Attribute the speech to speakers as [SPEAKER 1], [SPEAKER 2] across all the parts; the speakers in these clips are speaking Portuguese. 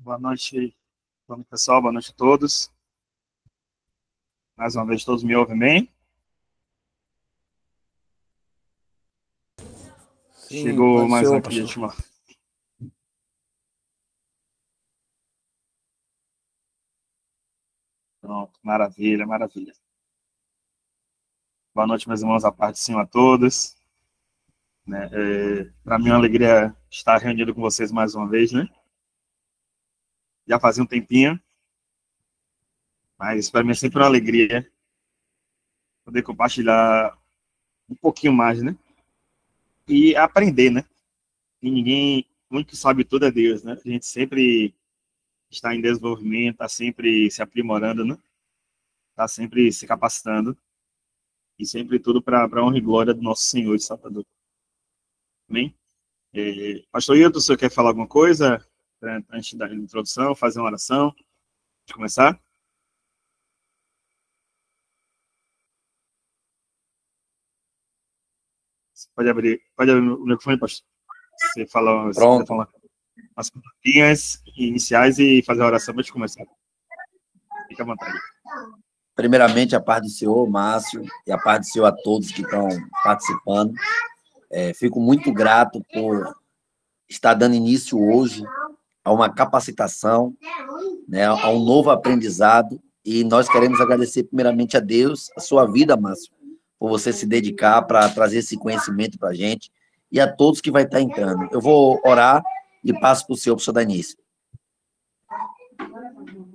[SPEAKER 1] Boa noite, pessoal, boa noite a todos. Mais uma vez, todos me ouvem bem?
[SPEAKER 2] Sim,
[SPEAKER 1] Chegou mais um
[SPEAKER 2] pastor.
[SPEAKER 1] aqui, Pronto, maravilha, maravilha. Boa noite, meus irmãos, a paz do Senhor a todos. Para mim é uma alegria estar reunido com vocês mais uma vez, né? Já fazia um tempinho, mas para mim é sempre uma alegria poder compartilhar um pouquinho mais, né? E aprender, né? E ninguém, muito que sabe tudo é Deus, né? A gente sempre está em desenvolvimento, está sempre se aprimorando, né? Está sempre se capacitando. E sempre tudo para a honra e glória do nosso Senhor e Salvador. Amém? Pastor Hilton, o senhor quer falar alguma coisa antes da introdução, fazer uma oração, de começar? Pode abrir o microfone, pastor. Você quiser falar umas palavrinhas iniciais e fazer a oração para gente começar. Fica à vontade.
[SPEAKER 2] Primeiramente, a paz do Senhor, Márcio, e a paz do Senhor a todos que estão participando. Fico muito grato por estar dando início hoje a uma capacitação, né, a um novo aprendizado, e nós queremos agradecer primeiramente a Deus, a sua vida, Márcio, por você se dedicar para trazer esse conhecimento para a gente, e a todos que vai estar entrando. Eu vou orar e passo para o Senhor dar início.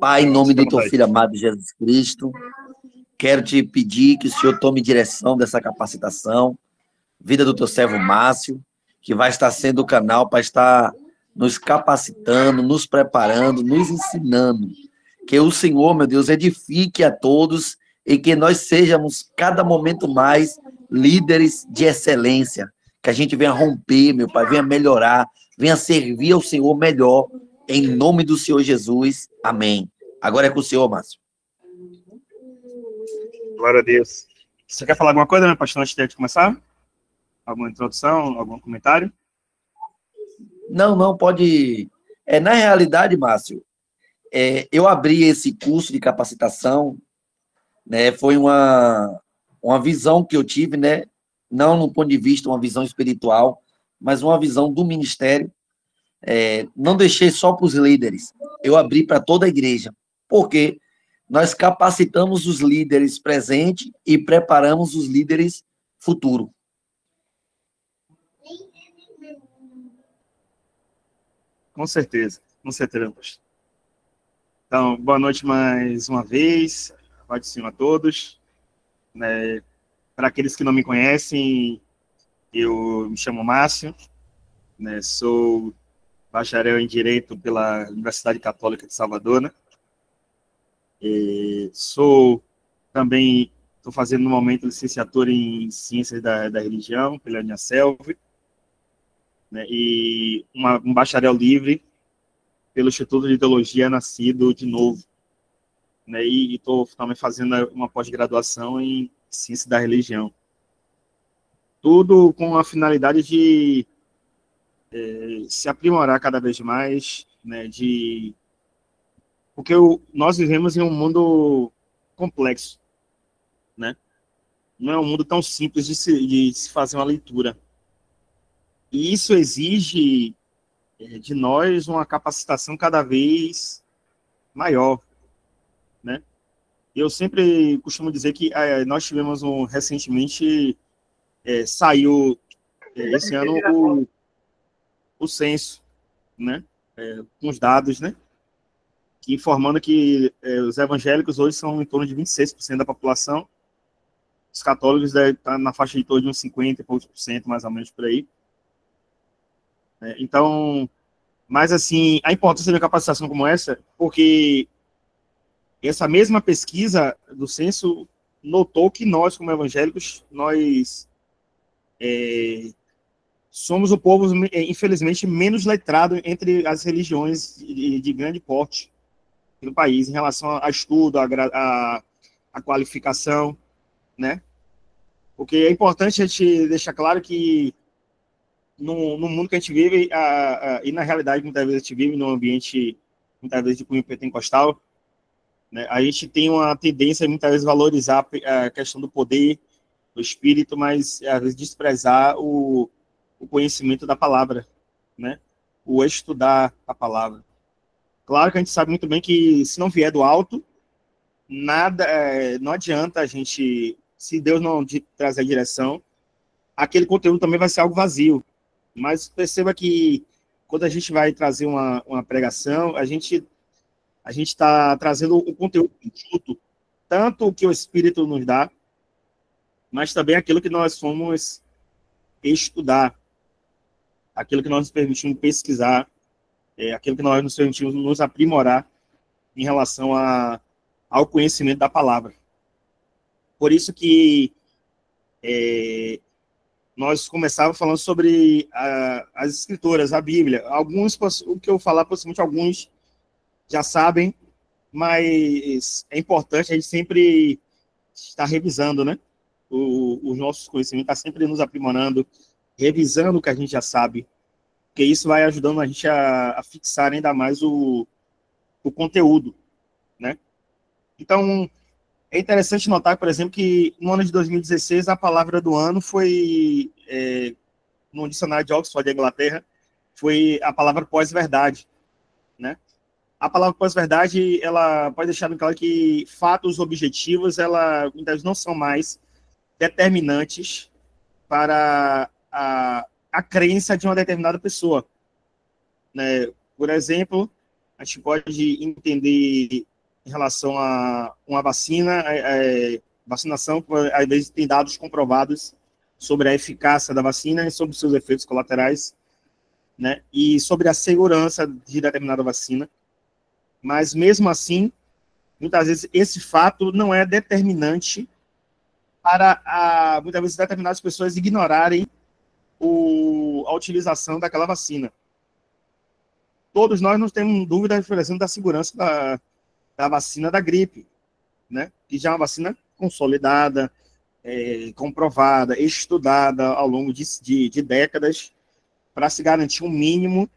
[SPEAKER 2] Pai, em nome do teu filho amado Jesus Cristo, quero te pedir que o Senhor tome direção dessa capacitação, vida do teu servo Márcio, que vai estar sendo o canal para estar nos capacitando, nos preparando, nos ensinando. Que o Senhor, meu Deus, edifique a todos e que nós sejamos cada momento mais líderes de excelência. Que a gente venha romper, meu Pai, venha melhorar, venha servir ao Senhor melhor, em nome do Senhor Jesus. Amém. Agora é com o Senhor, Márcio.
[SPEAKER 1] Glória a Deus. Você quer falar alguma coisa, meu pastor, antes de começar? Alguma introdução, algum comentário?
[SPEAKER 2] Não, pode... na realidade, Márcio, eu abri esse curso de capacitação, né, foi uma visão que eu tive, né, não no ponto de vista, uma visão espiritual, mas uma visão do ministério. Não deixei só para os líderes, eu abri para toda a igreja, porque nós capacitamos os líderes presentes e preparamos os líderes futuros.
[SPEAKER 1] Com certeza, pastor. Então, boa noite mais uma vez, paz do Senhor a todos. Para aqueles que não me conhecem, eu me chamo Márcio, sou bacharel em Direito pela Universidade Católica de Salvador, né? Estou fazendo no momento licenciatura em Ciências da Religião pela Uniaselv, né? E um bacharel livre pelo Instituto de Teologia Nascido de Novo, né? E estou também fazendo uma pós-graduação em Ciência da Religião. Tudo com a finalidade de se aprimorar cada vez mais, né? Porque nós vivemos em um mundo complexo, né? Não é um mundo tão simples de se fazer uma leitura. E isso exige de nós uma capacitação cada vez maior, né? Eu sempre costumo dizer que nós tivemos recentemente, saiu esse ano o censo, né? Com os dados, né? Que informando que os evangélicos hoje são em torno de 26% da população, os católicos devem estar na faixa de torno de uns 50 e poucos por cento, mais ou menos por aí. Então, mas assim, a importância de uma capacitação como essa, porque essa mesma pesquisa do censo notou que nós, como evangélicos, nós somos o povo, infelizmente, menos letrado entre as religiões de grande porte no país, em relação a estudo, a qualificação, né? Porque é importante a gente deixar claro que no mundo que a gente vive, e na realidade, muitas vezes a gente vive num ambiente muitas vezes de cunho pentecostal, né? A gente tem uma tendência, muitas vezes, valorizar a questão do poder, do espírito, mas, às vezes, desprezar o conhecimento da palavra, né? O estudar a palavra. Claro que a gente sabe muito bem que, se não vier do alto, nada, não adianta a gente, se Deus não trazer a direção, aquele conteúdo também vai ser algo vazio. Mas perceba que, quando a gente vai trazer uma pregação, a gente está trazendo o conteúdo junto, tanto o que o Espírito nos dá, mas também aquilo que nós fomos estudar, aquilo que nós nos permitimos pesquisar, aquilo que nós nos permitimos nos aprimorar em relação ao conhecimento da palavra. Por isso que nós começávamos falando sobre as escrituras, a Bíblia. Alguns, o que eu falar, possivelmente alguns já sabem, mas é importante a gente sempre estar revisando, né? Os nossos conhecimentos, está sempre nos aprimorando, revisando o que a gente já sabe, porque isso vai ajudando a gente a fixar ainda mais o conteúdo, né? Então, é interessante notar, por exemplo, que no ano de 2016, a palavra do ano foi, no dicionário de Oxford, da Inglaterra, foi a palavra pós-verdade, né? A palavra pós-verdade, ela pode deixar claro que fatos objetivos, ela, muitas vezes, não são mais determinantes para a crença de uma determinada pessoa, né? Por exemplo, a gente pode entender em relação a uma vacina, vacinação, às vezes tem dados comprovados sobre a eficácia da vacina e sobre seus efeitos colaterais, né? E sobre a segurança de determinada vacina. Mas, mesmo assim, muitas vezes esse fato não é determinante para, muitas vezes, determinadas pessoas ignorarem a utilização daquela vacina. Todos nós não temos dúvida, por exemplo, da segurança da vacina da gripe, né? Que já é uma vacina consolidada, comprovada, estudada ao longo de décadas, para se garantir um mínimo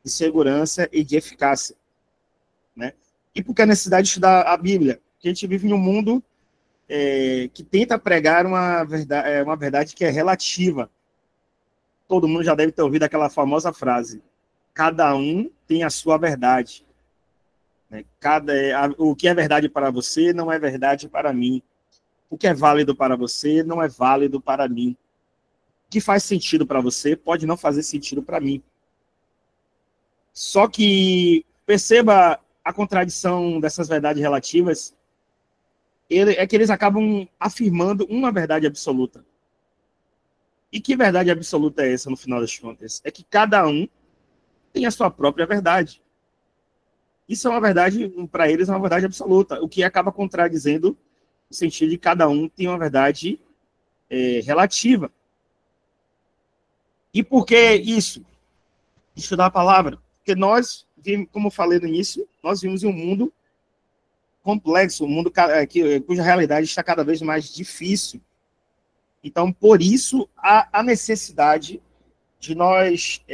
[SPEAKER 1] de segurança e de eficácia, né? E por que a necessidade de estudar a Bíblia? Porque a gente vive em um mundo que tenta pregar uma verdade que é relativa. Todo mundo já deve ter ouvido aquela famosa frase: cada um tem a sua verdade. O que é verdade para você não é verdade para mim. O que é válido para você não é válido para mim. O que faz sentido para você pode não fazer sentido para mim. Só que, perceba a contradição dessas verdades relativas, é que eles acabam afirmando uma verdade absoluta. E que verdade absoluta é essa, no final das contas? É que cada um tem a sua própria verdade. Isso é uma verdade, para eles, é uma verdade absoluta, o que acaba contradizendo o sentido de cada um tem uma verdade relativa. E por que isso? Estudar a palavra. Porque nós, como eu falei no início, nós vivemos em um mundo complexo, um mundo cuja realidade está cada vez mais difícil. Então, por isso, há a necessidade de nós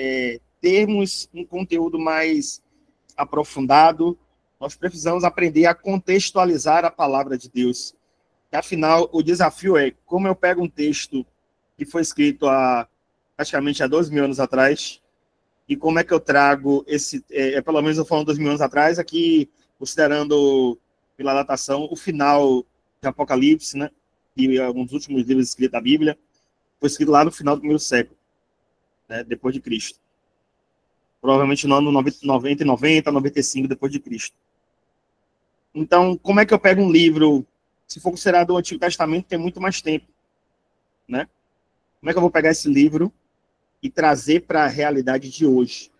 [SPEAKER 1] termos um conteúdo mais aprofundado. Nós precisamos aprender a contextualizar a palavra de Deus. E, afinal, o desafio é como eu pego um texto que foi escrito praticamente há 12 mil anos atrás, e como é que eu trago pelo menos eu falo 12 mil anos atrás, aqui, considerando pela datação, o final de Apocalipse, né, e um dos últimos livros escritos da Bíblia, foi escrito lá no final do primeiro século, né, depois de Cristo. Provavelmente no ano 90, 95 depois de Cristo. Então, como é que eu pego um livro, se for considerado o Antigo Testamento, tem muito mais tempo, né? Como é que eu vou pegar esse livro e trazer para a realidade de hoje?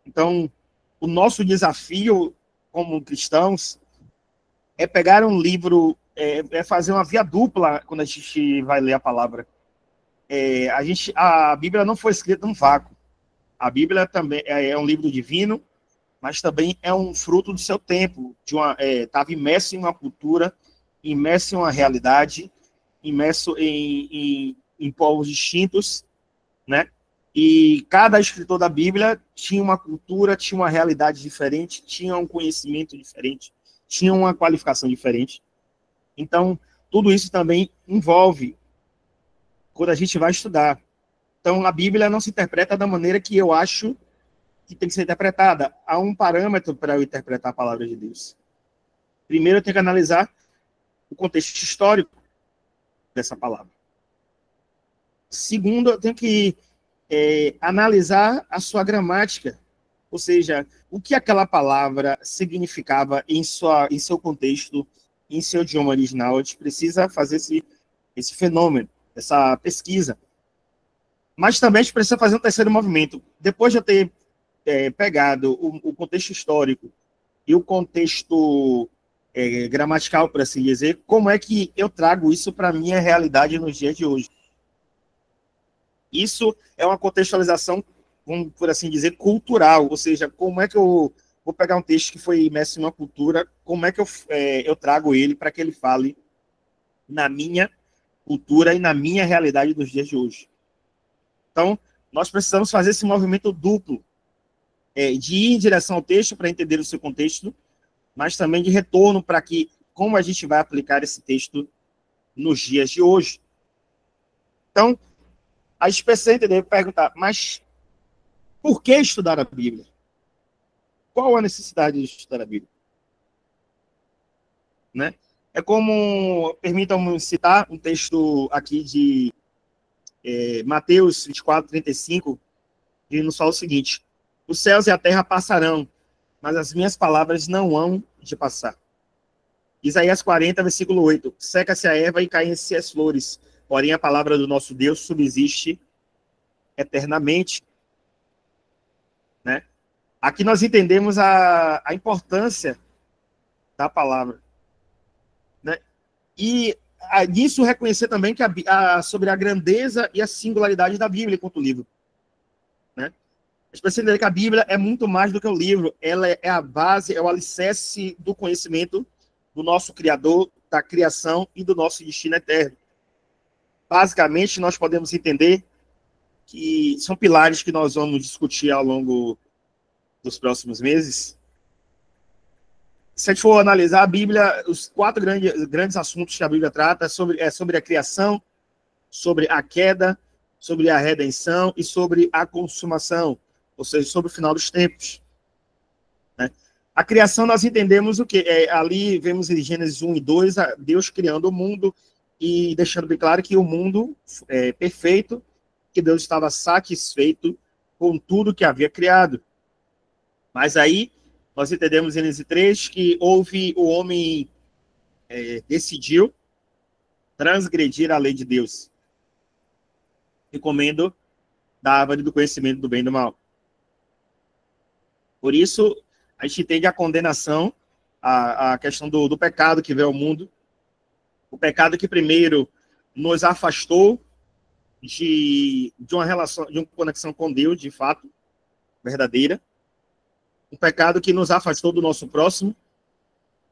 [SPEAKER 1] Então, o nosso desafio como cristãos é pegar um livro, fazer uma via dupla quando a gente vai ler a palavra. A Bíblia não foi escrita num vácuo. A Bíblia também é um livro divino, mas também é um fruto do seu tempo. Estava imerso em uma cultura, imerso em uma realidade, imerso em povos distintos, né? E cada escritor da Bíblia tinha uma cultura, tinha uma realidade diferente, tinha um conhecimento diferente, tinha uma qualificação diferente. Então, tudo isso também envolve quando a gente vai estudar. Então, a Bíblia não se interpreta da maneira que eu acho que tem que ser interpretada. Há um parâmetro para eu interpretar a palavra de Deus. Primeiro, eu tenho que analisar o contexto histórico dessa palavra. Segundo, eu tenho que analisar a sua gramática, ou seja, o que aquela palavra significava em seu contexto, em seu idioma original. A gente precisa fazer esse fenômeno, essa pesquisa. Mas também a gente precisa fazer um terceiro movimento. Depois de eu ter pegado o contexto histórico e o contexto gramatical, por assim dizer, como é que eu trago isso para a minha realidade nos dias de hoje? Isso é uma contextualização, vamos por assim dizer, cultural, ou seja, como é que eu vou pegar um texto que foi imerso em uma cultura, como é que eu trago ele para que ele fale na minha cultura e na minha realidade dos dias de hoje. Então, nós precisamos fazer esse movimento duplo, de ir em direção ao texto para entender o seu contexto, mas também de retorno para como a gente vai aplicar esse texto nos dias de hoje. Então, a gente precisa entender, perguntar, mas por que estudar a Bíblia? Qual a necessidade de estudar a Bíblia? Né? É como, permitam-me citar um texto aqui de Mateus 24, 35, que nos fala o seguinte: os céus e a terra passarão, mas as minhas palavras não hão de passar. Isaías 40, versículo 8, seca-se a erva e caem-se as flores, porém a palavra do nosso Deus subsiste eternamente. Né? Aqui nós entendemos a importância da palavra. Né? E nisso reconhecer também que sobre a grandeza e a singularidade da Bíblia enquanto livro. Né? A gente precisa entender que a Bíblia é muito mais do que um livro, ela é a base, é o alicerce do conhecimento do nosso Criador, da criação e do nosso destino eterno. Basicamente, nós podemos entender que são pilares que nós vamos discutir ao longo dos próximos meses. Se a gente for analisar a Bíblia, os 4 grandes assuntos que a Bíblia trata é sobre a criação, sobre a queda, sobre a redenção e sobre a consumação, ou seja, sobre o final dos tempos. Né? A criação, nós entendemos o quê? Ali vemos em Gênesis 1 e 2, Deus criando o mundo e deixando bem claro que o mundo é perfeito, que Deus estava satisfeito com tudo que havia criado. Mas aí, nós entendemos em Gênesis 3 que o homem decidiu transgredir a lei de Deus, e comendo da árvore do conhecimento do bem e do mal. Por isso, a gente entende a condenação, a questão do pecado que veio ao mundo, o pecado que primeiro nos afastou de uma relação, de uma conexão com Deus, de fato, verdadeira. Um pecado que nos afastou do nosso próximo.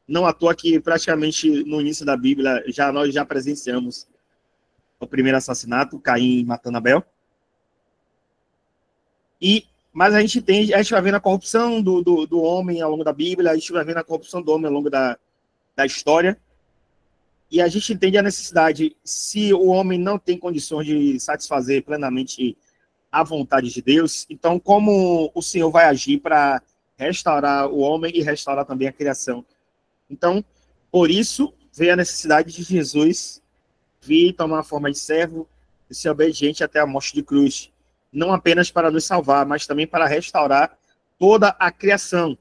[SPEAKER 1] Não à toa que praticamente no início da Bíblia nós já presenciamos o primeiro assassinato, Caim matando Abel. Mas a gente vai vendo a corrupção do homem ao longo da Bíblia, a gente vai vendo a corrupção do homem ao longo da história. E a gente entende a necessidade, se o homem não tem condições de satisfazer plenamente a vontade de Deus, então como o Senhor vai agir para restaurar o homem e restaurar também a criação? Então, por isso, veio a necessidade de Jesus vir tomar a forma de servo e ser obediente até a morte de cruz, não apenas para nos salvar, mas também para restaurar toda a criação.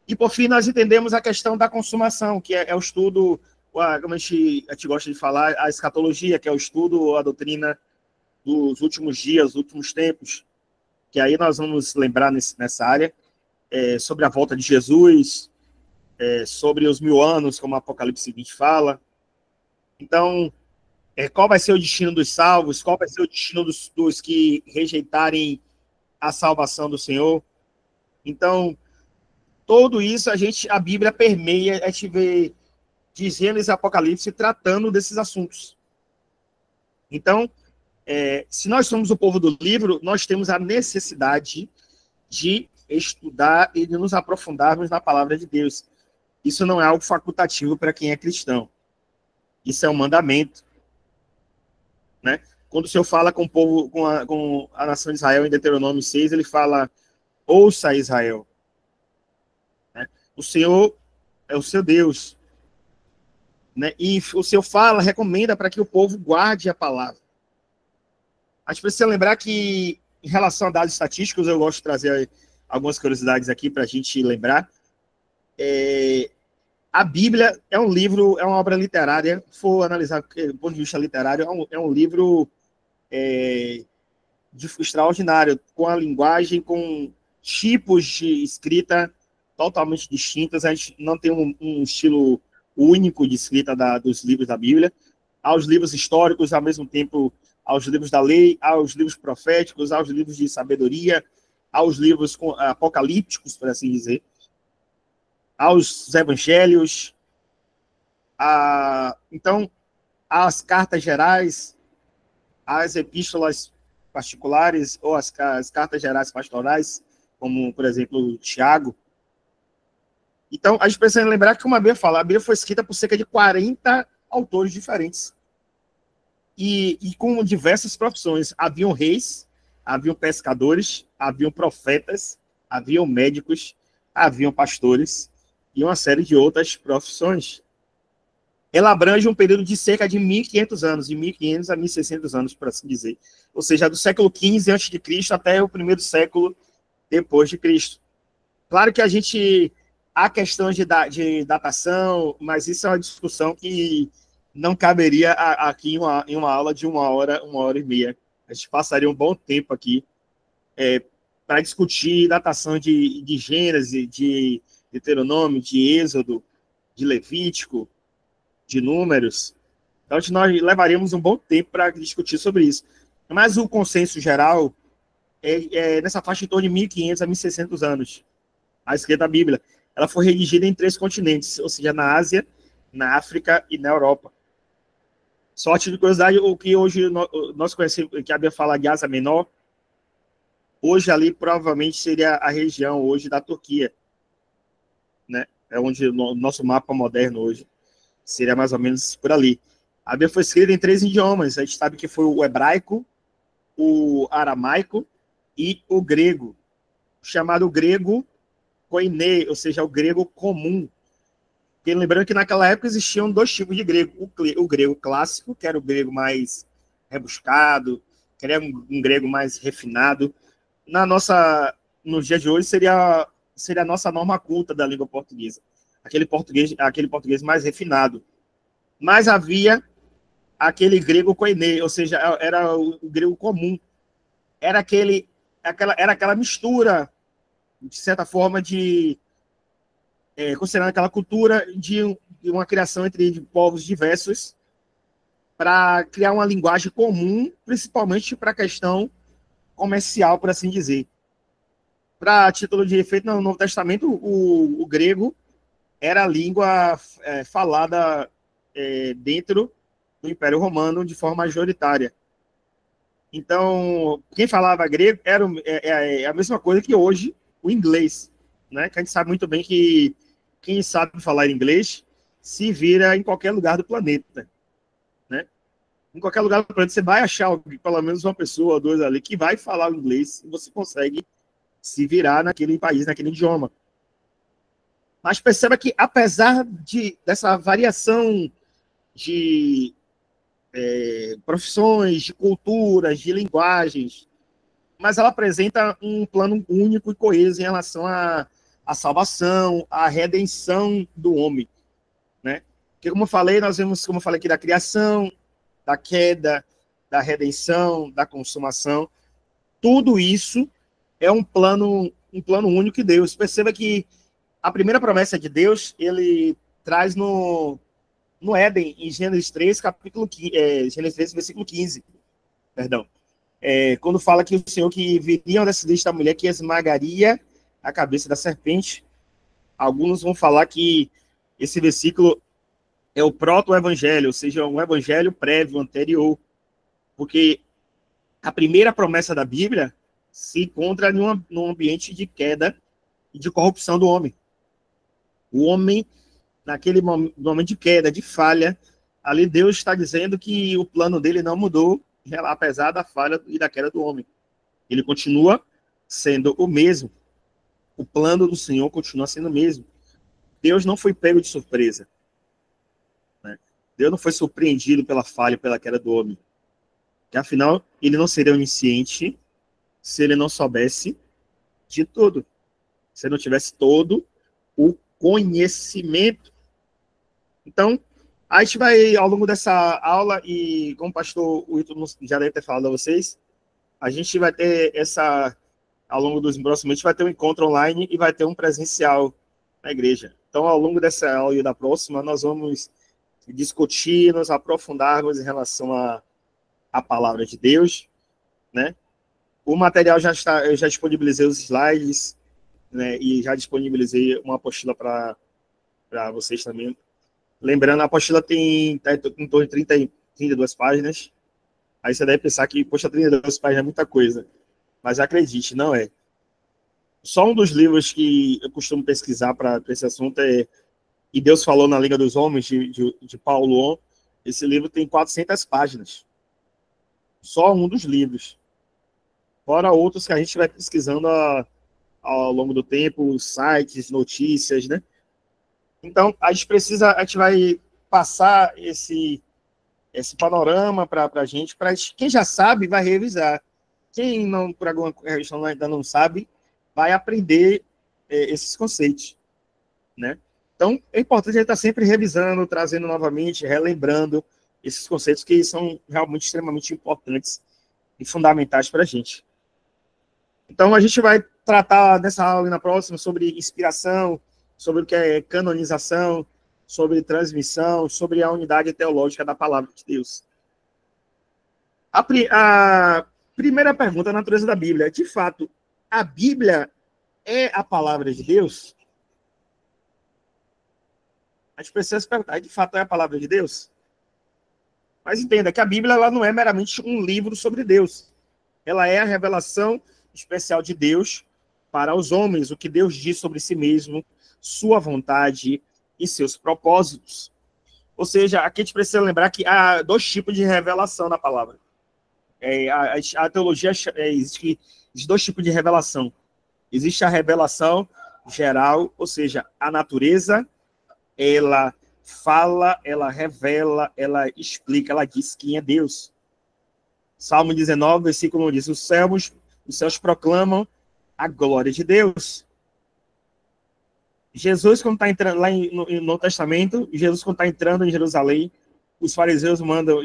[SPEAKER 1] E, por fim, nós entendemos a questão da consumação, que é o estudo, como a gente gosta de falar, a escatologia, que é o estudo, a doutrina dos últimos dias, dos últimos tempos, que aí nós vamos lembrar nessa área, sobre a volta de Jesus, sobre os 1000 anos, como o Apocalipse 20 fala. Então, qual vai ser o destino dos salvos? Qual vai ser o destino dos que rejeitarem a salvação do Senhor? Então, tudo isso a Bíblia permeia, a gente vê de Gênesis e Apocalipse tratando desses assuntos. Então, se nós somos o povo do livro, nós temos a necessidade de estudar e de nos aprofundarmos na palavra de Deus. Isso não é algo facultativo para quem é cristão. Isso é um mandamento, né? Quando o Senhor fala com o povo, com a nação de Israel em Deuteronômio 6, ele fala: ouça, Israel, né? O Senhor é o seu Deus, né? E o Senhor recomenda para que o povo guarde a palavra. A gente precisa lembrar que, em relação a dados estatísticos, eu gosto de trazer algumas curiosidades aqui para a gente lembrar. A Bíblia é um livro, é uma obra literária, se for analisar do ponto de vista literário, é um livro extraordinário, com a linguagem, com tipos de escrita totalmente distintas. A gente não tem um estilo único de escrita dos livros da Bíblia. Há os livros históricos, ao mesmo tempo aos livros da lei, aos livros proféticos, aos livros de sabedoria, aos livros apocalípticos, por assim dizer, aos evangelhos. Então, as cartas gerais, as epístolas particulares ou as cartas gerais pastorais, como, por exemplo, Tiago. Então, a gente precisa lembrar que, como a Bíblia fala, a Bíblia foi escrita por cerca de 40 autores diferentes. E com diversas profissões. Haviam reis, haviam pescadores, haviam profetas, haviam médicos, haviam pastores e uma série de outras profissões. Ela abrange um período de cerca de 1.500 anos, de 1.500 a 1.600 anos, por assim dizer. Ou seja, do século XV a.C. até o primeiro século depois de Cristo. Claro que há questões de datação, mas isso é uma discussão que não caberia aqui em uma aula de 1 hora e meia. A gente passaria um bom tempo aqui para discutir datação de Gênesis, de Deuteronômio, de Êxodo, de Levítico, de Números. Então, nós levaríamos um bom tempo para discutir sobre isso. Mas o consenso geral é nessa faixa em torno de 1.500 a 1.600 anos. A escrita da Bíblia. Ela foi redigida em 3 continentes, ou seja, na Ásia, na África e na Europa. Só a título de curiosidade, o que hoje nós conhecemos, que a Bíblia fala de Ásia Menor, hoje ali provavelmente seria a região hoje da Turquia, né? É onde o nosso mapa moderno hoje seria mais ou menos por ali. A Bíblia foi escrita em 3 idiomas. A gente sabe que foi o hebraico, o aramaico e o grego, chamado grego koiné, ou seja, o grego comum. Porque lembrando que naquela época existiam 2 tipos de grego. O grego clássico, que era o grego mais rebuscado, que era um grego mais refinado. No dia de hoje seria a nossa norma culta da língua portuguesa. Aquele português mais refinado. Mas havia aquele grego koiné, ou seja, era o grego comum. Era aquela mistura, de certa forma, considerando aquela cultura de uma criação entre povos diversos para criar uma linguagem comum, principalmente para a questão comercial, por assim dizer. Para título de efeito, no Novo Testamento, o grego era a língua falada dentro do Império Romano de forma majoritária. Então, quem falava grego era a mesma coisa que hoje o inglês, né? Que a gente sabe muito bem que quem sabe falar inglês se vira em qualquer lugar do planeta, né? Em qualquer lugar do planeta você vai achar pelo menos uma pessoa ou 2 ali que vai falar o inglês e você consegue se virar naquele país, naquele idioma. Mas perceba que, apesar dessa variação de profissões, de culturas, de linguagens, mas ela apresenta um plano único e coeso em relação à salvação, à redenção do homem, né? Porque, como eu falei, nós vemos, como eu falei aqui, da criação, da queda, da redenção, da consumação. Tudo isso é um plano único de Deus. Perceba que a primeira promessa de Deus, ele traz no Éden, em Gênesis 3, Gênesis 3, versículo 15. Perdão. Quando fala que o Senhor que viria um descendente da mulher que esmagaria a cabeça da serpente. Alguns vão falar que esse versículo é o proto-evangelho, ou seja, um evangelho prévio, anterior. Porque a primeira promessa da Bíblia se encontra num ambiente de queda e de corrupção do homem. O homem, naquele momento de queda, de falha, ali Deus está dizendo que o plano dele não mudou, apesar da falha e da queda do homem. Ele continua sendo o mesmo. O plano do Senhor continua sendo o mesmo. Deus não foi pego de surpresa, né? Deus não foi surpreendido pela falha, pela queda do homem. Que, afinal, ele não seria onisciente se ele não soubesse de tudo. Se ele não tivesse todo o conhecimento. Então, a gente vai, ao longo dessa aula, e como o pastor Wilton já deve ter falado a vocês, a gente vai ter ao longo dos próximos meses, vai ter um encontro online e vai ter um presencial na igreja. Então, ao longo dessa aula e da próxima, nós vamos discutir, nos aprofundarmos em relação à palavra de Deus, né? O material eu já disponibilizei os slides, né? E já disponibilizei uma apostila para vocês também. Lembrando, a apostila tá em torno de 32 páginas. Aí você deve pensar que, poxa, 32 páginas é muita coisa. Mas acredite, não é. Só um dos livros que eu costumo pesquisar para esse assunto é E Deus Falou na Liga dos Homens, de Paulo On. Esse livro tem 400 páginas. Só um dos livros. Fora outros que a gente vai pesquisando ao longo do tempo, sites, notícias, né? Então, a gente vai passar esse panorama para a gente, quem já sabe, vai revisar. Quem não, por alguma questão ainda não sabe, vai aprender esses conceitos, né? Então, é importante a gente estar sempre revisando, trazendo novamente, relembrando esses conceitos que são realmente extremamente importantes e fundamentais para a gente. Então, a gente vai tratar nessa aula e na próxima sobre inspiração, sobre o que é canonização, sobre transmissão, sobre a unidade teológica da palavra de Deus. A primeira pergunta, a natureza da Bíblia. De fato, a Bíblia é a palavra de Deus? A gente precisa se perguntar, de fato é a palavra de Deus? Mas entenda que a Bíblia ela não é meramente um livro sobre Deus. Ela é a revelação especial de Deus para os homens, o que Deus diz sobre si mesmo, sua vontade e seus propósitos. Ou seja, aqui a gente precisa lembrar que há dois tipos de revelação na palavra. A teologia existe dois tipos de revelação. Existe a revelação geral, ou seja, a natureza, ela fala, ela revela, ela explica, ela diz quem é Deus. Salmo 19, versículo 1 diz, os céus proclamam a glória de Deus. Jesus, quando está entrando lá no Testamento, Jesus, quando está entrando em Jerusalém, os fariseus mandam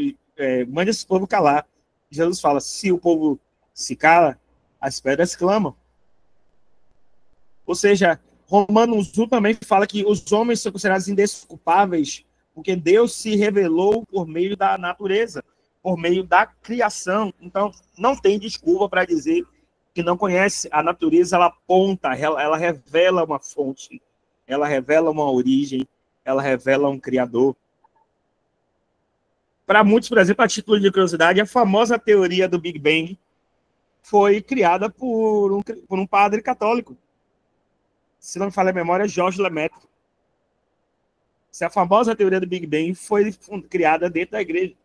[SPEAKER 1] esse povo calar. Jesus fala, se o povo se cala, as pedras clamam. Ou seja, Romanos 1 também fala que os homens são considerados indesculpáveis porque Deus se revelou por meio da natureza, por meio da criação. Então, não tem desculpa para dizer que não conhece. A natureza, ela aponta, ela revela uma fonte, ela revela uma origem, ela revela um criador. Para muitos, por exemplo, a título de curiosidade, a famosa teoria do Big Bang foi criada por um padre católico. Se não me falha a memória, Georges Lemaitre. Essa famosa teoria do Big Bang foi criada dentro da igreja.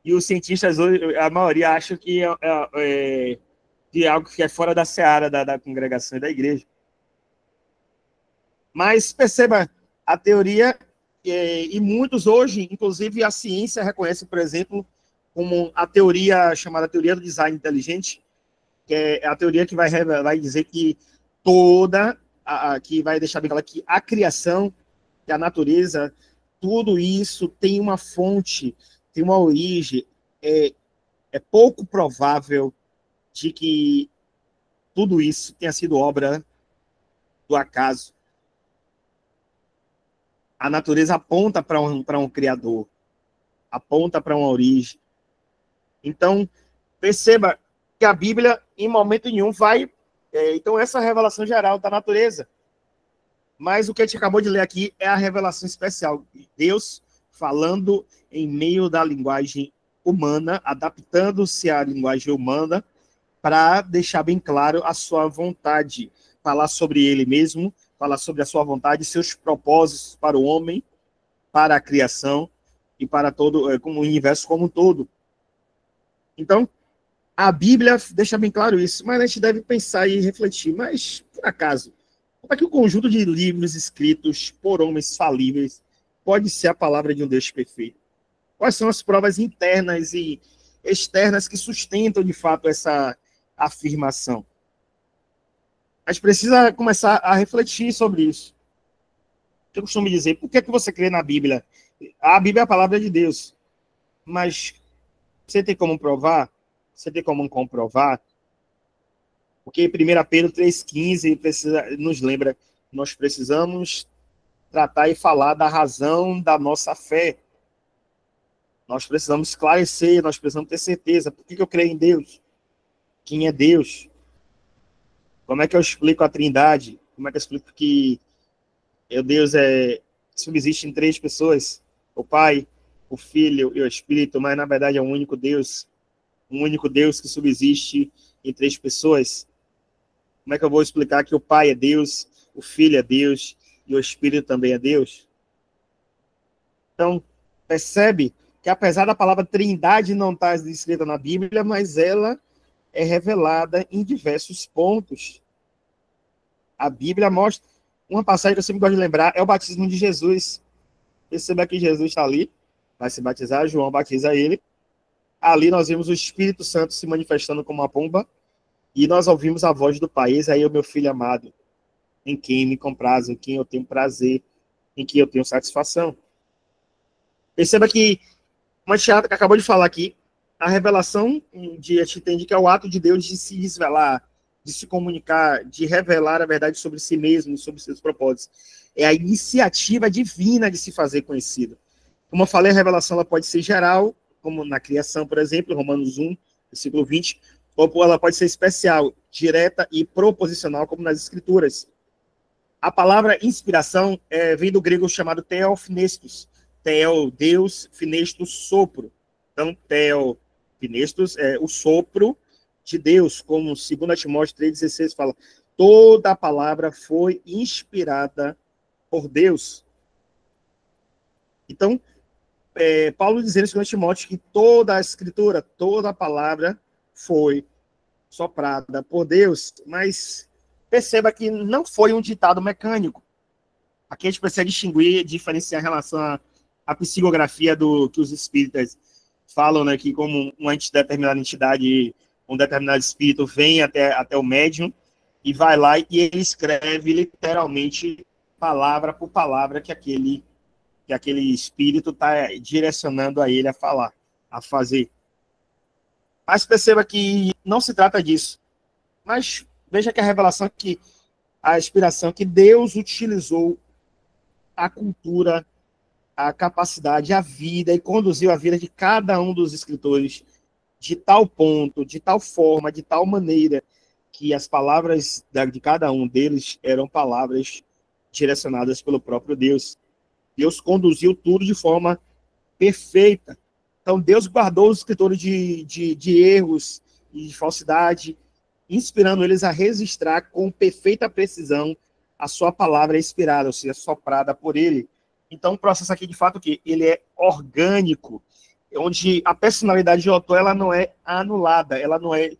[SPEAKER 1] E os cientistas hoje, a maioria, acham que é algo que é fora da seara da congregação e da igreja. Mas perceba, a teoria, e muitos hoje, inclusive a ciência reconhece, por exemplo, como a teoria chamada teoria do design inteligente, que é a teoria que vai dizer que que vai deixar bem claro que a criação, que a natureza, tudo isso tem uma fonte, tem uma origem. É pouco provável de que tudo isso tenha sido obra do acaso. A natureza aponta para um criador, aponta para uma origem. Então, perceba que a Bíblia, em momento nenhum, vai... então, essa é a revelação geral da natureza. Mas o que a gente acabou de ler aqui é a revelação especial. Deus falando em meio da linguagem humana, adaptando-se à linguagem humana, para deixar bem claro a sua vontade, falar sobre ele mesmo, falar sobre a sua vontade, seus propósitos para o homem, para a criação e para todo, como o universo como um todo. Então, a Bíblia deixa bem claro isso, mas a gente deve pensar e refletir, mas, por acaso, como é que o conjunto de livros escritos por homens falíveis pode ser a palavra de um Deus perfeito? Quais são as provas internas e externas que sustentam, de fato, essa afirmação? A gente precisa começar a refletir sobre isso. Eu costumo dizer, por que você crê na Bíblia? A Bíblia é a palavra de Deus, mas você tem como provar? Você tem como comprovar? Porque 1 Pedro 3,15 nos lembra que nós precisamos tratar e falar da razão da nossa fé. Nós precisamos esclarecer, nós precisamos ter certeza. Por que eu creio em Deus? Quem é Deus? Como é que eu explico a Trindade? Como é que eu explico que Deus subsiste em 3 pessoas? O Pai, o Filho e o Espírito, mas na verdade é um único Deus. Um único Deus que subsiste em 3 pessoas. Como é que eu vou explicar que o Pai é Deus, o Filho é Deus e o Espírito também é Deus? Então, percebe que apesar da palavra Trindade não estar escrita na Bíblia, mas ela é revelada em diversos pontos. A Bíblia mostra, uma passagem que eu sempre gosto de lembrar, é o batismo de Jesus. Perceba que Jesus está ali, vai se batizar, João batiza ele. Ali nós vimos o Espírito Santo se manifestando como uma pomba, e nós ouvimos a voz do Pai: eis aí o meu filho amado, em quem me comprazo, em quem eu tenho prazer, em quem eu tenho satisfação. Perceba que, como a Tiago acabou de falar aqui, a revelação a gente entende que é o ato de Deus de se desvelar, de se comunicar, de revelar a verdade sobre si mesmo, sobre seus propósitos. É a iniciativa divina de se fazer conhecido. Como eu falei, a revelação ela pode ser geral, como na criação, por exemplo, Romanos 1, versículo 20, ou ela pode ser especial, direta e proposicional, como nas Escrituras. A palavra inspiração vem do grego chamado theophinestos. Theo, Deus, finestos, sopro. Então, theophinestos é o sopro de Deus, como 2 Timóteo 3,16 fala, toda a palavra foi inspirada por Deus. Então, Paulo dizendo em 2 Timóteo que toda a escritura, toda a palavra foi soprada por Deus, mas perceba que não foi um ditado mecânico. Aqui a gente precisa distinguir, diferenciar em relação à psicografia que os espíritas falam, né, que como uma determinada entidade, um determinado espírito vem até o médium e vai lá e ele escreve literalmente palavra por palavra que aquele espírito está direcionando a ele a falar, a fazer. Mas perceba que não se trata disso. Mas veja que a revelação, a inspiração que Deus utilizou a cultura, a capacidade, a vida, e conduziu a vida de cada um dos escritores de tal ponto, de tal forma, de tal maneira, que as palavras de cada um deles eram palavras direcionadas pelo próprio Deus. Deus conduziu tudo de forma perfeita. Então, Deus guardou os escritores de erros e de falsidade, inspirando eles a registrar com perfeita precisão a sua palavra inspirada, ou seja, soprada por ele. Então, o processo aqui, de fato, que ele é orgânico, onde a personalidade de autor ela não é anulada, ela não é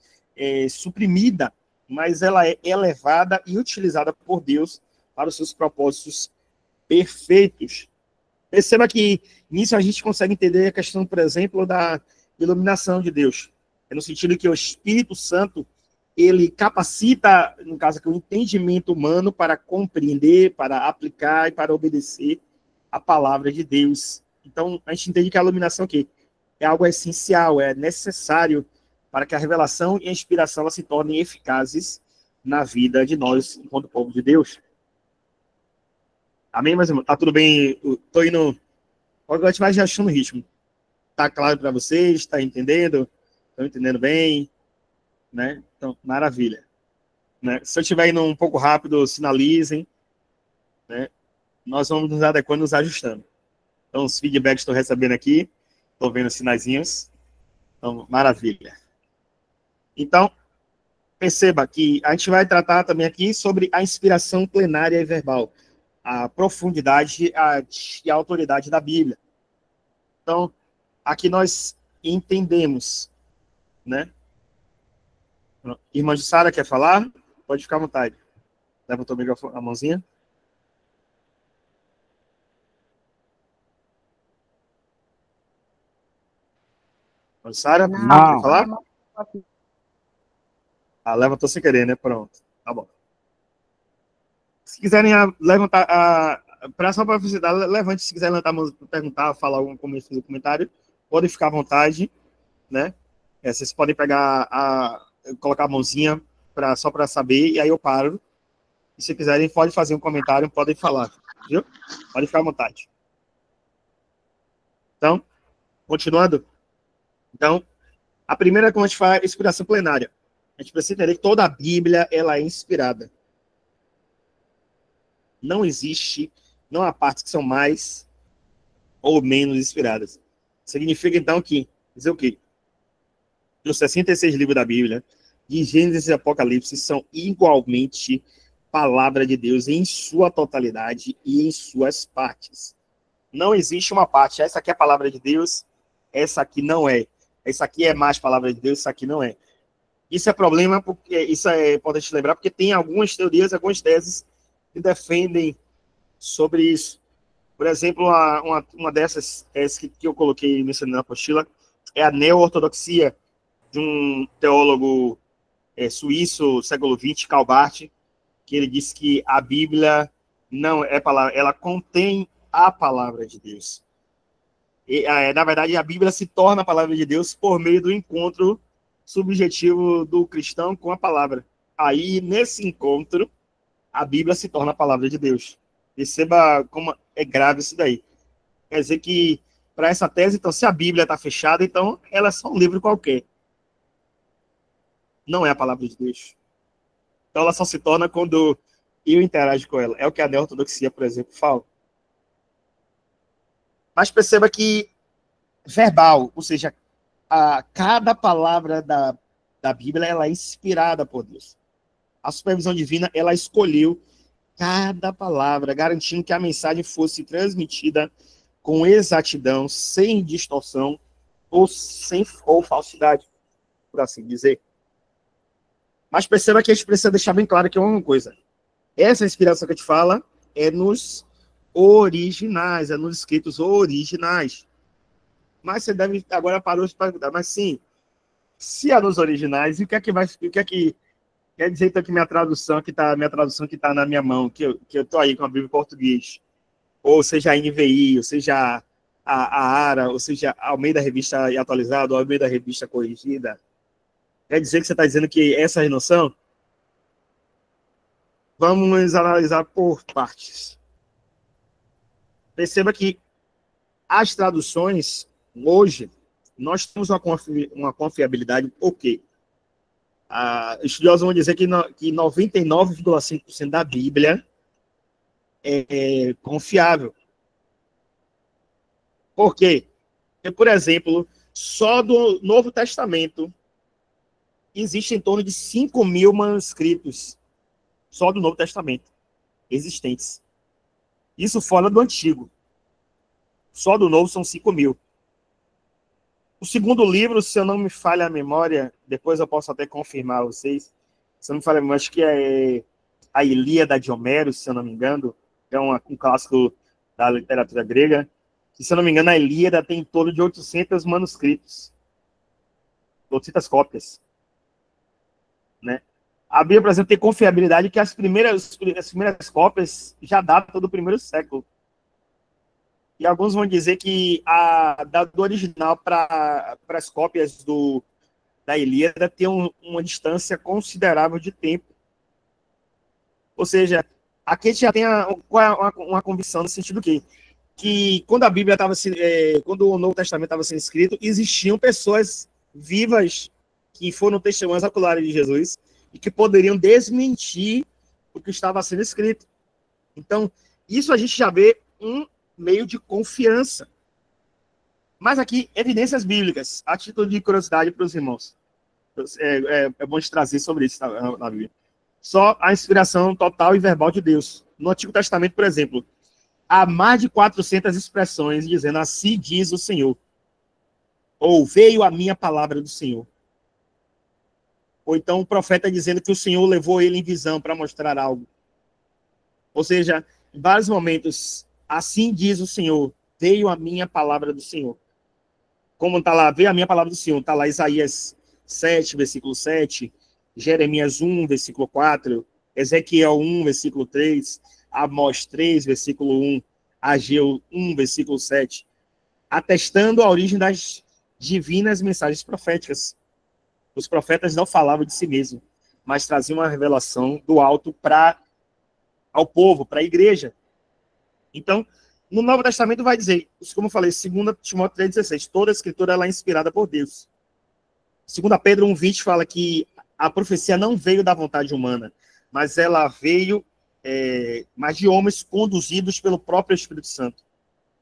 [SPEAKER 1] suprimida, mas ela é elevada e utilizada por Deus para os seus propósitos perfeitos. Perceba que nisso a gente consegue entender a questão, por exemplo, da iluminação de Deus. É no sentido que o Espírito Santo, ele capacita, no caso aqui, o entendimento humano para compreender, para aplicar e para obedecer a palavra de Deus. Então, a gente entende que a iluminação aqui é algo essencial, é necessário para que a revelação e a inspiração elas se tornem eficazes na vida de nós, enquanto povo de Deus. Amém, meus irmãos? Tá tudo bem? Tô indo... Agora a gente vai achando o ritmo. Tá claro para vocês? Tá entendendo? Estão entendendo bem? Né? Então, maravilha. Né? Se eu estiver indo um pouco rápido, sinalizem. Né? Nós vamos nos adequando, nos ajustando. Então, os feedbacks que estou recebendo aqui, estou vendo sinaizinhos. Então, maravilha. Então, perceba que a gente vai tratar também aqui sobre a inspiração plenária e verbal, a profundidade e a autoridade da Bíblia. Então, aqui nós entendemos, né? Irmã Jussara, quer falar? Pode ficar à vontade. Levantou a mãozinha. Irmã Jussara, quer falar? Ah, levantou sem querer, né? Pronto. Tá bom. Se quiserem levantar, só para facilitar, levante se quiser levantar a mão, perguntar, falar algum comentário, podem ficar à vontade, né? Vocês podem colocar a mãozinha só para saber, e aí eu paro. E se quiserem, pode fazer um comentário, podem falar, viu? Pode ficar à vontade. Então, continuando. Então, a primeira, como a gente fala, é inspiração plenária. A gente precisa entender que toda a Bíblia, ela é inspirada. Não existe, não há partes que são mais ou menos inspiradas. Significa, então, que, dizer o quê? Os 66 livros da Bíblia, de Gênesis e Apocalipse, são igualmente palavra de Deus em sua totalidade e em suas partes. Não existe uma parte, essa aqui é a palavra de Deus, essa aqui não é. Essa aqui é mais palavra de Deus, essa aqui não é. Isso é problema, porque isso é importante lembrar, porque tem algumas teorias, algumas teses que defendem sobre isso. Por exemplo, uma dessas teses que eu coloquei na apostila é a neo-ortodoxia, de um teólogo suíço, século XX, Karl Barth, que ele disse que a Bíblia não é palavra, ela contém a palavra de Deus. E, na verdade, a Bíblia se torna a palavra de Deus por meio do encontro subjetivo do cristão com a palavra. Aí, nesse encontro, a Bíblia se torna a palavra de Deus. Perceba como é grave isso daí. Quer dizer que, para essa tese, então, se a Bíblia está fechada, então ela é só um livro qualquer. Não é a palavra de Deus. Então, ela só se torna quando eu interajo com ela. É o que a neo-ortodoxia, por exemplo, fala. Mas perceba que verbal, ou seja, cada palavra da Bíblia, ela é inspirada por Deus. A supervisão divina, ela escolheu cada palavra, garantindo que a mensagem fosse transmitida com exatidão, sem distorção ou falsidade, por assim dizer. Mas perceba que a gente precisa deixar bem claro que é uma coisa. Essa inspiração que a gente fala é nos originais, é nos escritos originais. Mas você deve agora parou de perguntar, mas sim, se é nos originais, o que é que quer dizer então que minha tradução que está na minha mão, que eu tô aí com a Bíblia em português, ou seja a NVI, ou seja a ARA, ou seja a Almeida Revista Atualizada, ou a Almeida Revista Corrigida, quer dizer que você está dizendo que essa é a noção? Vamos analisar por partes. Perceba que as traduções, hoje, nós temos uma confiabilidade, por quê? Estudiosos vão dizer que 99,5% da Bíblia é confiável. Por quê? Porque, por exemplo, só do Novo Testamento existem em torno de 5.000 manuscritos, só do Novo Testamento, existentes. Isso fora do Antigo. Só do Novo são 5.000. O segundo livro, se eu não me falha a memória, depois eu posso até confirmar a vocês, se eu não me falha a memória, acho que é a Ilíada de Homero, se eu não me engano, é um clássico da literatura grega, que, se eu não me engano, a Ilíada tem em torno de 800 manuscritos, 800 cópias, né? A Bíblia, por exemplo, tem confiabilidade que as primeiras cópias já datam do primeiro século. E alguns vão dizer que do original para as cópias da Ilíada tem uma distância considerável de tempo. Ou seja, aqui a gente já tem uma convicção no sentido que quando a Bíblia quando o Novo Testamento estava sendo escrito, existiam pessoas vivas que foram testemunhas oculares de Jesus e que poderiam desmentir o que estava sendo escrito. Então, isso a gente já vê um meio de confiança. Mas aqui, evidências bíblicas, a título de curiosidade para os irmãos. É bom te trazer sobre isso na Bíblia. Só a inspiração total e verbal de Deus. No Antigo Testamento, por exemplo, há mais de 400 expressões dizendo assim diz o Senhor. Ou veio a minha palavra do Senhor. Ou então o profeta dizendo que o Senhor levou ele em visão para mostrar algo. Ou seja, em vários momentos, assim diz o Senhor, veio a minha palavra do Senhor. Como está lá, veio a minha palavra do Senhor, está lá Isaías 7, versículo 7, Jeremias 1, versículo 4, Ezequiel 1, versículo 3, Amós 3, versículo 1, Ageu 1, versículo 7, atestando a origem das divinas mensagens proféticas. Os profetas não falavam de si mesmos, mas traziam uma revelação do alto ao povo, para a igreja. Então, no Novo Testamento vai dizer, como eu falei, 2 Timóteo 3,16, toda a escritura ela é inspirada por Deus. 2 Pedro 1,20 fala que a profecia não veio da vontade humana, mas ela veio mas de homens conduzidos pelo próprio Espírito Santo.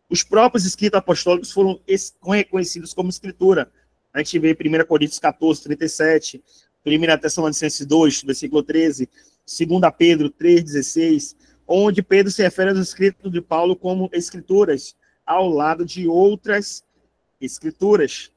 [SPEAKER 1] Os próprios escritos apostólicos foram reconhecidos como escritura. A gente vê 1 Coríntios 14, 37, 1 Tessalonicenses 2, versículo 13, 2 Pedro 3, 16, onde Pedro se refere aos escritos de Paulo como escrituras, ao lado de outras escrituras.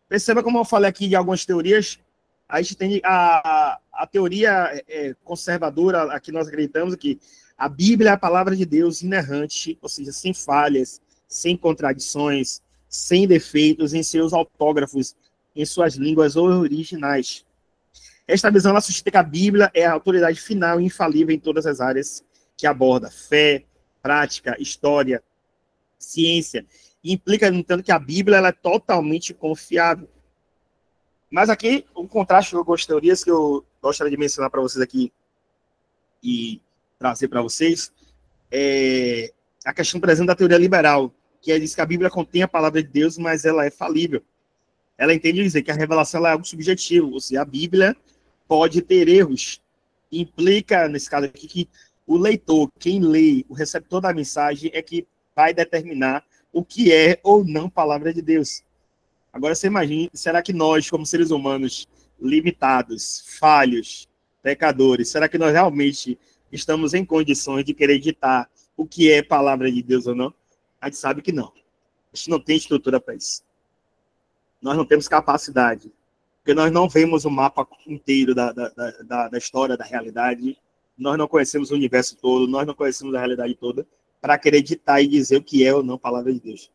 [SPEAKER 1] Perceba como eu falei aqui de algumas teorias, a gente tem a teoria conservadora, aqui nós acreditamos que a Bíblia é a palavra de Deus inerrante, ou seja, sem falhas, sem contradições, sem defeitos em seus autógrafos, em suas línguas originais. Esta visão ela sustenta que a Bíblia é a autoridade final e infalível em todas as áreas que aborda fé, prática, história, ciência. E implica, no entanto, que a Bíblia ela é totalmente confiável. Mas aqui, um contraste com algumas teorias que eu gostaria de mencionar para vocês aqui e trazer para vocês é a questão, por exemplo, da teoria liberal, que diz que a Bíblia contém a palavra de Deus, mas ela é falível. Ela entende dizer que a revelação é algo subjetivo, ou seja, a Bíblia pode ter erros. Implica, nesse caso aqui, que o leitor, quem lê, o receptor da mensagem, é que vai determinar o que é ou não palavra de Deus. Agora, você imagina, será que nós, como seres humanos limitados, falhos, pecadores, será que nós realmente estamos em condições de querer ditar o que é palavra de Deus ou não? A gente sabe que não. A gente não tem estrutura para isso. Nós não temos capacidade. Porque nós não vemos o mapa inteiro da história, da realidade. Nós não conhecemos o universo todo, nós não conhecemos a realidade toda para querer ditar e dizer o que é ou não palavra de Deus.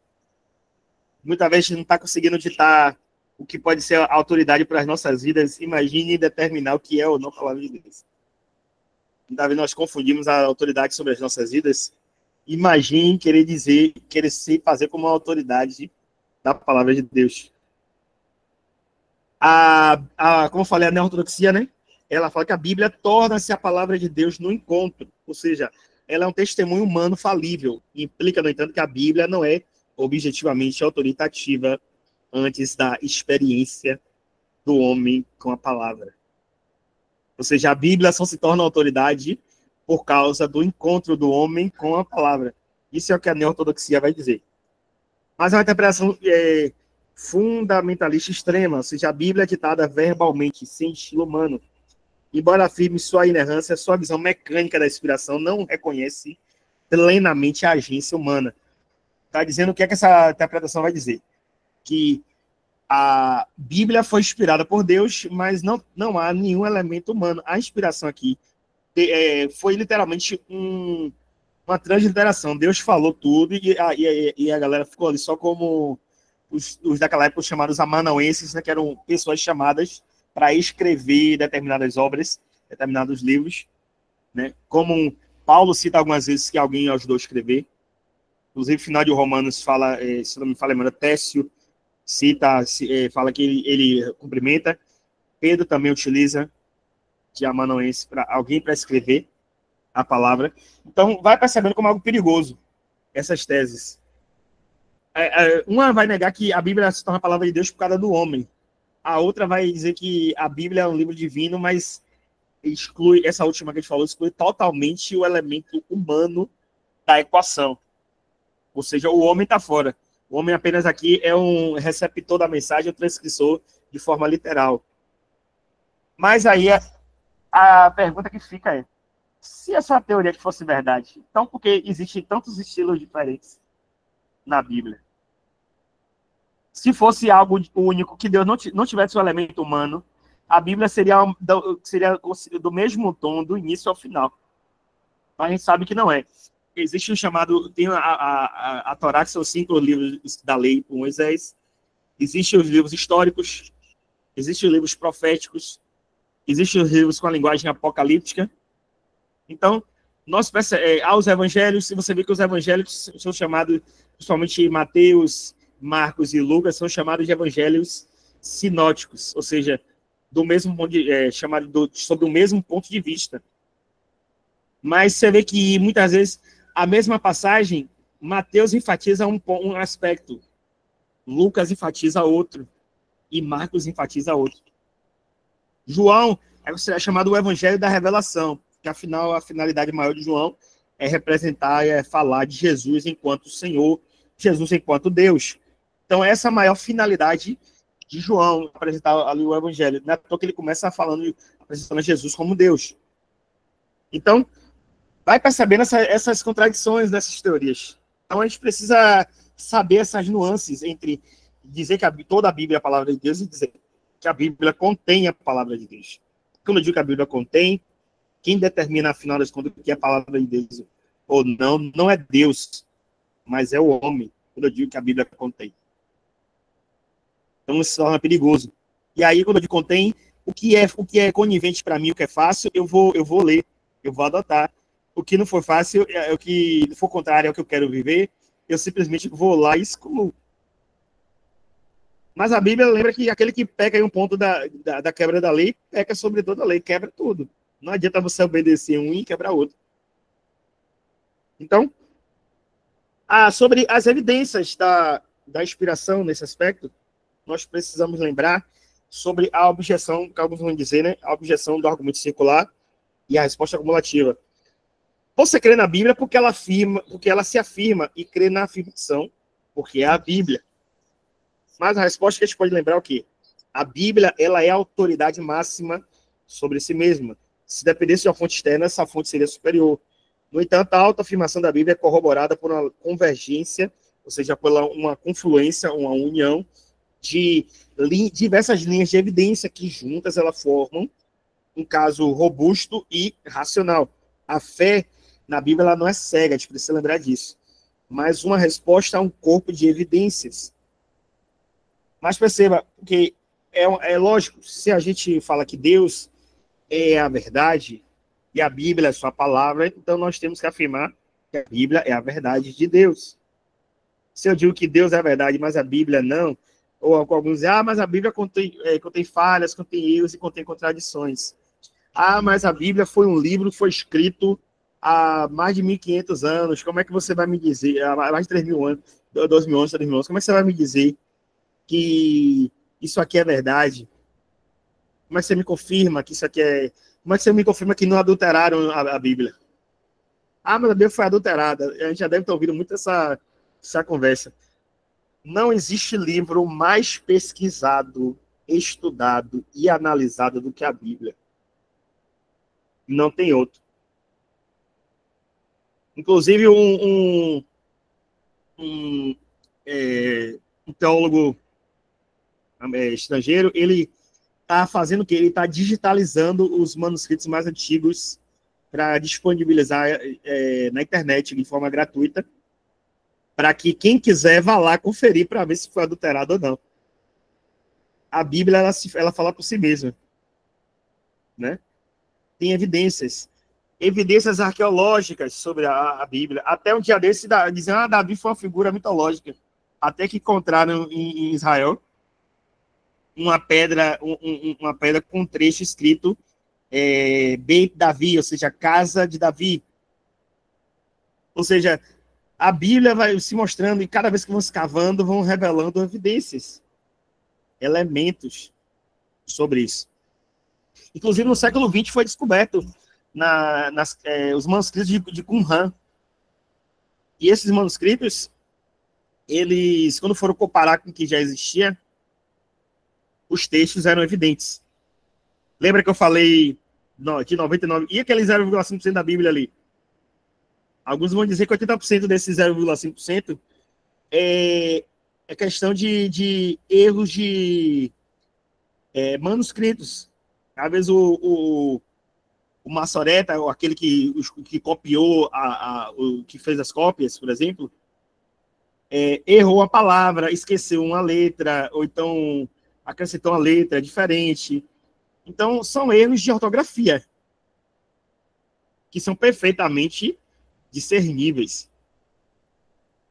[SPEAKER 1] Muitas vezes a gente não está conseguindo ditar o que pode ser a autoridade para as nossas vidas. Imagine determinar o que é ou não palavra de Deus. Muitas vezes nós confundimos a autoridade sobre as nossas vidas. Imagine querer dizer, querer se fazer como uma autoridade da palavra de Deus. Como eu falei, a neortodoxia, né? Ela fala que a Bíblia torna-se a palavra de Deus no encontro. Ou seja, ela é um testemunho humano falível. Implica, no entanto, que a Bíblia não é objetivamente autoritativa antes da experiência do homem com a palavra. Ou seja, a Bíblia só se torna autoridade por causa do encontro do homem com a palavra. Isso é o que a neortodoxia vai dizer. Mas é uma interpretação fundamentalista extrema, ou seja, a Bíblia é ditada verbalmente, sem estilo humano. Embora afirme sua inerrância, sua visão mecânica da inspiração não reconhece plenamente a agência humana. Está dizendo o que é que essa interpretação vai dizer? Que a Bíblia foi inspirada por Deus, mas não há nenhum elemento humano. A inspiração aqui foi literalmente uma transliteração. Deus falou tudo e a galera ficou ali só como os daquela época chamados amanauenses, né, que eram pessoas chamadas para escrever determinadas obras, determinados livros, né? Como Paulo cita algumas vezes que alguém ajudou a escrever. Inclusive, no final de Romanos fala, se não me falo a memória, Técio cita, fala que ele cumprimenta. Pedro também utiliza de amanuense para alguém para escrever a palavra. Então, vai percebendo como algo perigoso essas teses. Uma vai negar que a Bíblia se torna a palavra de Deus por causa do homem. A outra vai dizer que a Bíblia é um livro divino, mas exclui, essa última que a gente falou, exclui totalmente o elemento humano da equação. Ou seja, o homem está fora. O homem apenas aqui é um receptor da mensagem, um transcritor de forma literal. Mas aí a pergunta que fica é, se essa teoria que fosse verdade, então por que existem tantos estilos diferentes na Bíblia? Se fosse algo único, que Deus não tivesse o elemento humano, a Bíblia seria do mesmo tom, do início ao final. Mas a gente sabe que não é. Existe o chamado, tem a Torá, que são 5 livros da lei por Moisés. Existem os livros históricos, existem os livros proféticos, existem os livros com a linguagem apocalíptica. Então, aos evangelhos, se você vê que os evangelhos são chamados, principalmente Mateus, Marcos e Lucas, são chamados de evangelhos sinóticos, ou seja, do mesmo sobre o mesmo ponto de vista. Mas você vê que muitas vezes a mesma passagem, Mateus enfatiza um aspecto, Lucas enfatiza outro e Marcos enfatiza outro. João é chamado o Evangelho da Revelação, que afinal a finalidade maior de João é representar, é falar de Jesus enquanto Senhor, Jesus enquanto Deus. Então essa é a maior finalidade de João, apresentar ali o Evangelho. Não é à toa que ele começa apresentando Jesus como Deus. Então, vai percebendo essas contradições dessas teorias. Então a gente precisa saber essas nuances entre dizer que toda a Bíblia é a palavra de Deus e dizer que a Bíblia contém a palavra de Deus. Quando eu digo que a Bíblia contém, quem determina, afinal das contas, o que é a palavra de Deus ou não é Deus, mas é o homem, quando eu digo que a Bíblia contém. Então isso se torna perigoso. E aí, quando eu digo contém, o que é conivente para mim, o que é fácil, eu vou ler, eu vou adotar. O que não for fácil, o que for contrário ao que eu quero viver, eu simplesmente vou lá e excluo. Mas a Bíblia lembra que aquele que peca em um ponto da quebra da lei, peca sobre toda a lei, quebra tudo. Não adianta você obedecer um e quebrar outro. Então, sobre as evidências da inspiração nesse aspecto, nós precisamos lembrar sobre a objeção, que alguns vão dizer, né? A objeção do argumento circular e a resposta acumulativa. Você crê na Bíblia porque ela se afirma, e crê na afirmação porque é a Bíblia. Mas a resposta que a gente pode lembrar é o quê? A Bíblia, ela é a autoridade máxima sobre si mesma. Se dependesse de uma fonte externa, essa fonte seria superior. No entanto, a autoafirmação da Bíblia é corroborada por uma convergência, ou seja, por uma confluência, uma união de diversas linhas de evidência que juntas elas formam um caso robusto e racional. A fé na Bíblia ela não é cega, a gente precisa lembrar disso, mas uma resposta a um corpo de evidências. Mas perceba que é lógico, se a gente fala que Deus é a verdade e a Bíblia é sua palavra, então nós temos que afirmar que a Bíblia é a verdade de Deus. Se eu digo que Deus é a verdade, mas a Bíblia não, ou alguns dizem, mas a Bíblia contém falhas, contém erros e contém contradições. Mas a Bíblia foi um livro que foi escrito há mais de 1.500 anos, como é que você vai me dizer, há mais de 3.000 anos, 2.000 anos, 3.000 anos, como é que você vai me dizer que isso aqui é verdade? Como é que você me confirma que isso aqui é... Como é que você me confirma que não adulteraram a Bíblia? Mas a Bíblia foi adulterada. A gente já deve ter ouvido muito essa conversa. Não existe livro mais pesquisado, estudado e analisado do que a Bíblia. Não tem outro. Inclusive, um teólogo estrangeiro, ele está fazendo o quê? Ele está digitalizando os manuscritos mais antigos para disponibilizar na internet de forma gratuita, para que quem quiser vá lá conferir para ver se foi adulterado ou não. A Bíblia, ela fala por si mesma, né? Tem evidências arqueológicas sobre a Bíblia. Até um dia desse, diziam, Davi foi uma figura mitológica. Até que encontraram em Israel uma pedra com um trecho escrito Beit Davi, ou seja, casa de Davi. Ou seja, a Bíblia vai se mostrando, e cada vez que vão escavando, vão revelando evidências, elementos sobre isso. Inclusive, no século XX foi descoberto os manuscritos de Qumran. E esses manuscritos eles, quando foram comparar com o que já existia, os textos eram evidentes. Lembra que eu falei de 99? E aquele 0,5% da Bíblia ali? Alguns vão dizer que 80% desse 0,5% é questão de erros de manuscritos. Às vezes o Massoreta, ou aquele que copiou, o que fez as cópias, por exemplo, errou a palavra, esqueceu uma letra, ou então acrescentou uma letra diferente. Então, são erros de ortografia, que são perfeitamente discerníveis.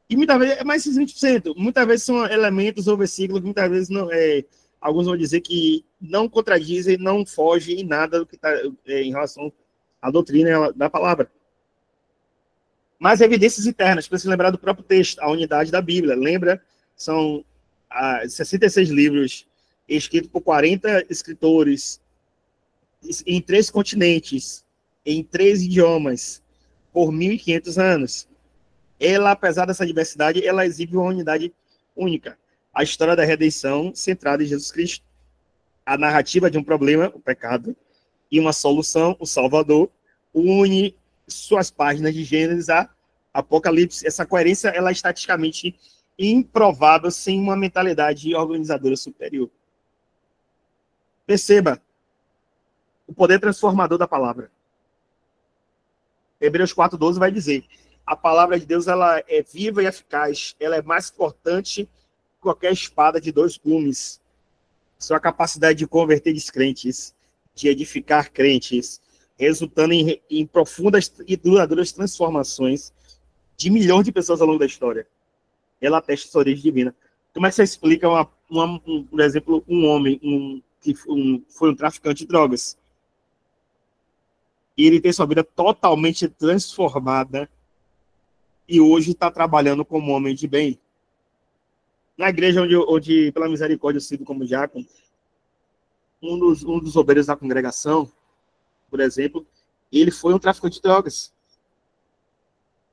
[SPEAKER 1] E muitas vezes é mais de 20%. Muitas vezes são elementos ou versículos, muitas vezes não, alguns vão dizer que não contradizem, não fogem em nada do que está em relação à doutrina da palavra. Mas evidências internas, para se lembrar do próprio texto, a unidade da Bíblia. Lembra? São 66 livros escritos por 40 escritores em 3 continentes, em 3 idiomas, por 1.500 anos. Ela, apesar dessa diversidade, ela exibe uma unidade única. A história da redenção centrada em Jesus Cristo. A narrativa de um problema, o pecado, e uma solução, o Salvador, une suas páginas de Gênesis a Apocalipse. Essa coerência, ela é estatisticamente improvável sem uma mentalidade organizadora superior. Perceba o poder transformador da palavra. Hebreus 4:12 vai dizer: a palavra de Deus, ela é viva e eficaz, ela é mais cortante que qualquer espada de 2 gumes. Sua capacidade de converter descrentes, de edificar crentes, resultando em profundas e duradouras transformações de milhões de pessoas ao longo da história. Ela atesta sua origem divina. Como é que você explica, por exemplo, um homem que foi um traficante de drogas? E ele tem sua vida totalmente transformada e hoje está trabalhando como homem de bem. Na igreja onde pela misericórdia, eu sigo como diácono, um dos obreiros da congregação, por exemplo, ele foi um traficante de drogas.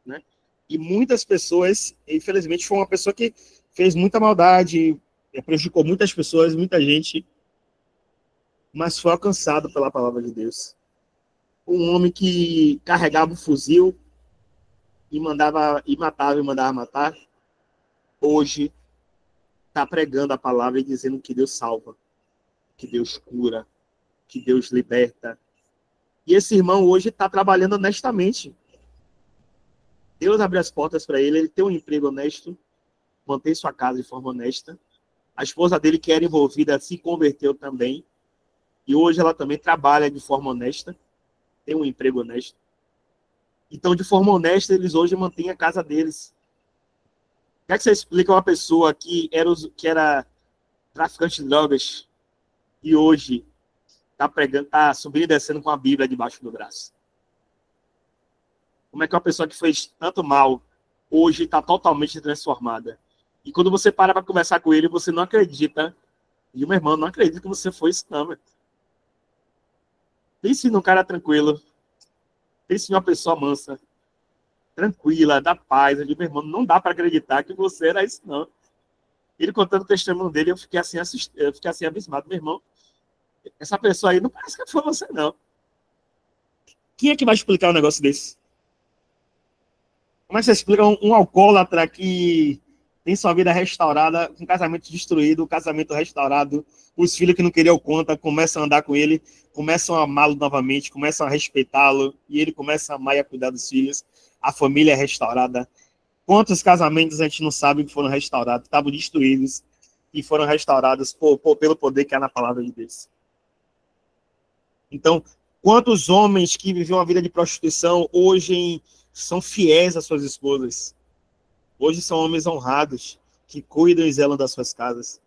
[SPEAKER 1] Né? E muitas pessoas, infelizmente, foi uma pessoa que fez muita maldade, prejudicou muitas pessoas, muita gente, mas foi alcançado pela palavra de Deus. Um homem que carregava um fuzil e matava e mandava matar, hoje está pregando a palavra e dizendo que Deus salva, que Deus cura, que Deus liberta. E esse irmão hoje está trabalhando honestamente. Deus abriu as portas para ele, ele tem um emprego honesto, mantém sua casa de forma honesta. A esposa dele, que era envolvida, se converteu também. E hoje ela também trabalha de forma honesta, tem um emprego honesto. Então, de forma honesta, eles hoje mantêm a casa deles. Como é que você explica uma pessoa que era traficante de drogas e hoje está subindo e descendo com a Bíblia debaixo do braço? Como é que uma pessoa que fez tanto mal hoje está totalmente transformada? E quando você para conversar com ele, você não acredita. E o meu irmão, não acredita que você foi isso, não. Meu. Pense num cara tranquilo. Pense em uma pessoa mansa, tranquila, da paz. Eu digo, meu irmão, não dá para acreditar que você era isso, não. Ele contando o testemunho dele, eu fiquei assim abismado. Meu irmão, essa pessoa aí não parece que foi você, não. Quem é que vai explicar um negócio desse? Como é que você explica um alcoólatra que tem sua vida restaurada, com casamento destruído, o casamento restaurado, os filhos que não queriam conta começam a andar com ele, começam a amá-lo novamente, começam a respeitá-lo, e ele começa a amar e a cuidar dos filhos, a família é restaurada. Quantos casamentos a gente não sabe que foram restaurados, estavam destruídos e foram restaurados pelo poder que há na palavra de Deus. Então, quantos homens que viviam uma vida de prostituição hoje são fiéis às suas esposas? Hoje são homens honrados, que cuidam e zelam das suas casas.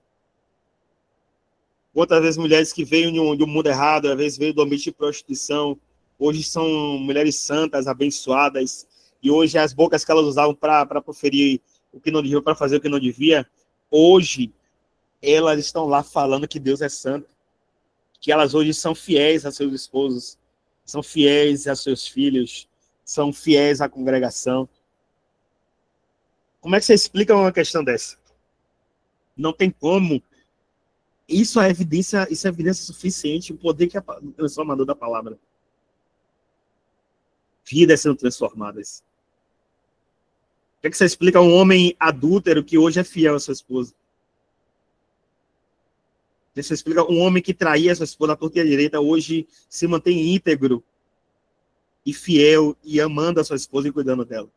[SPEAKER 1] Quantas vezes mulheres que veio de um mundo errado, às vezes veio do ambiente de prostituição, hoje são mulheres santas, abençoadas, e hoje as bocas que elas usavam para proferir o que não devia, para fazer o que não devia, hoje elas estão lá falando que Deus é santo, que elas hoje são fiéis a seus esposos, são fiéis a seus filhos, são fiéis à congregação. Como é que você explica uma questão dessa? Não tem como. Isso é evidência suficiente, o poder que é o transformador da palavra. Vidas sendo transformadas. Como é que você explica um homem adúltero que hoje é fiel à sua esposa? Você explica um homem que traía a sua esposa à torta e à direita, hoje se mantém íntegro e fiel e amando a sua esposa e cuidando dela.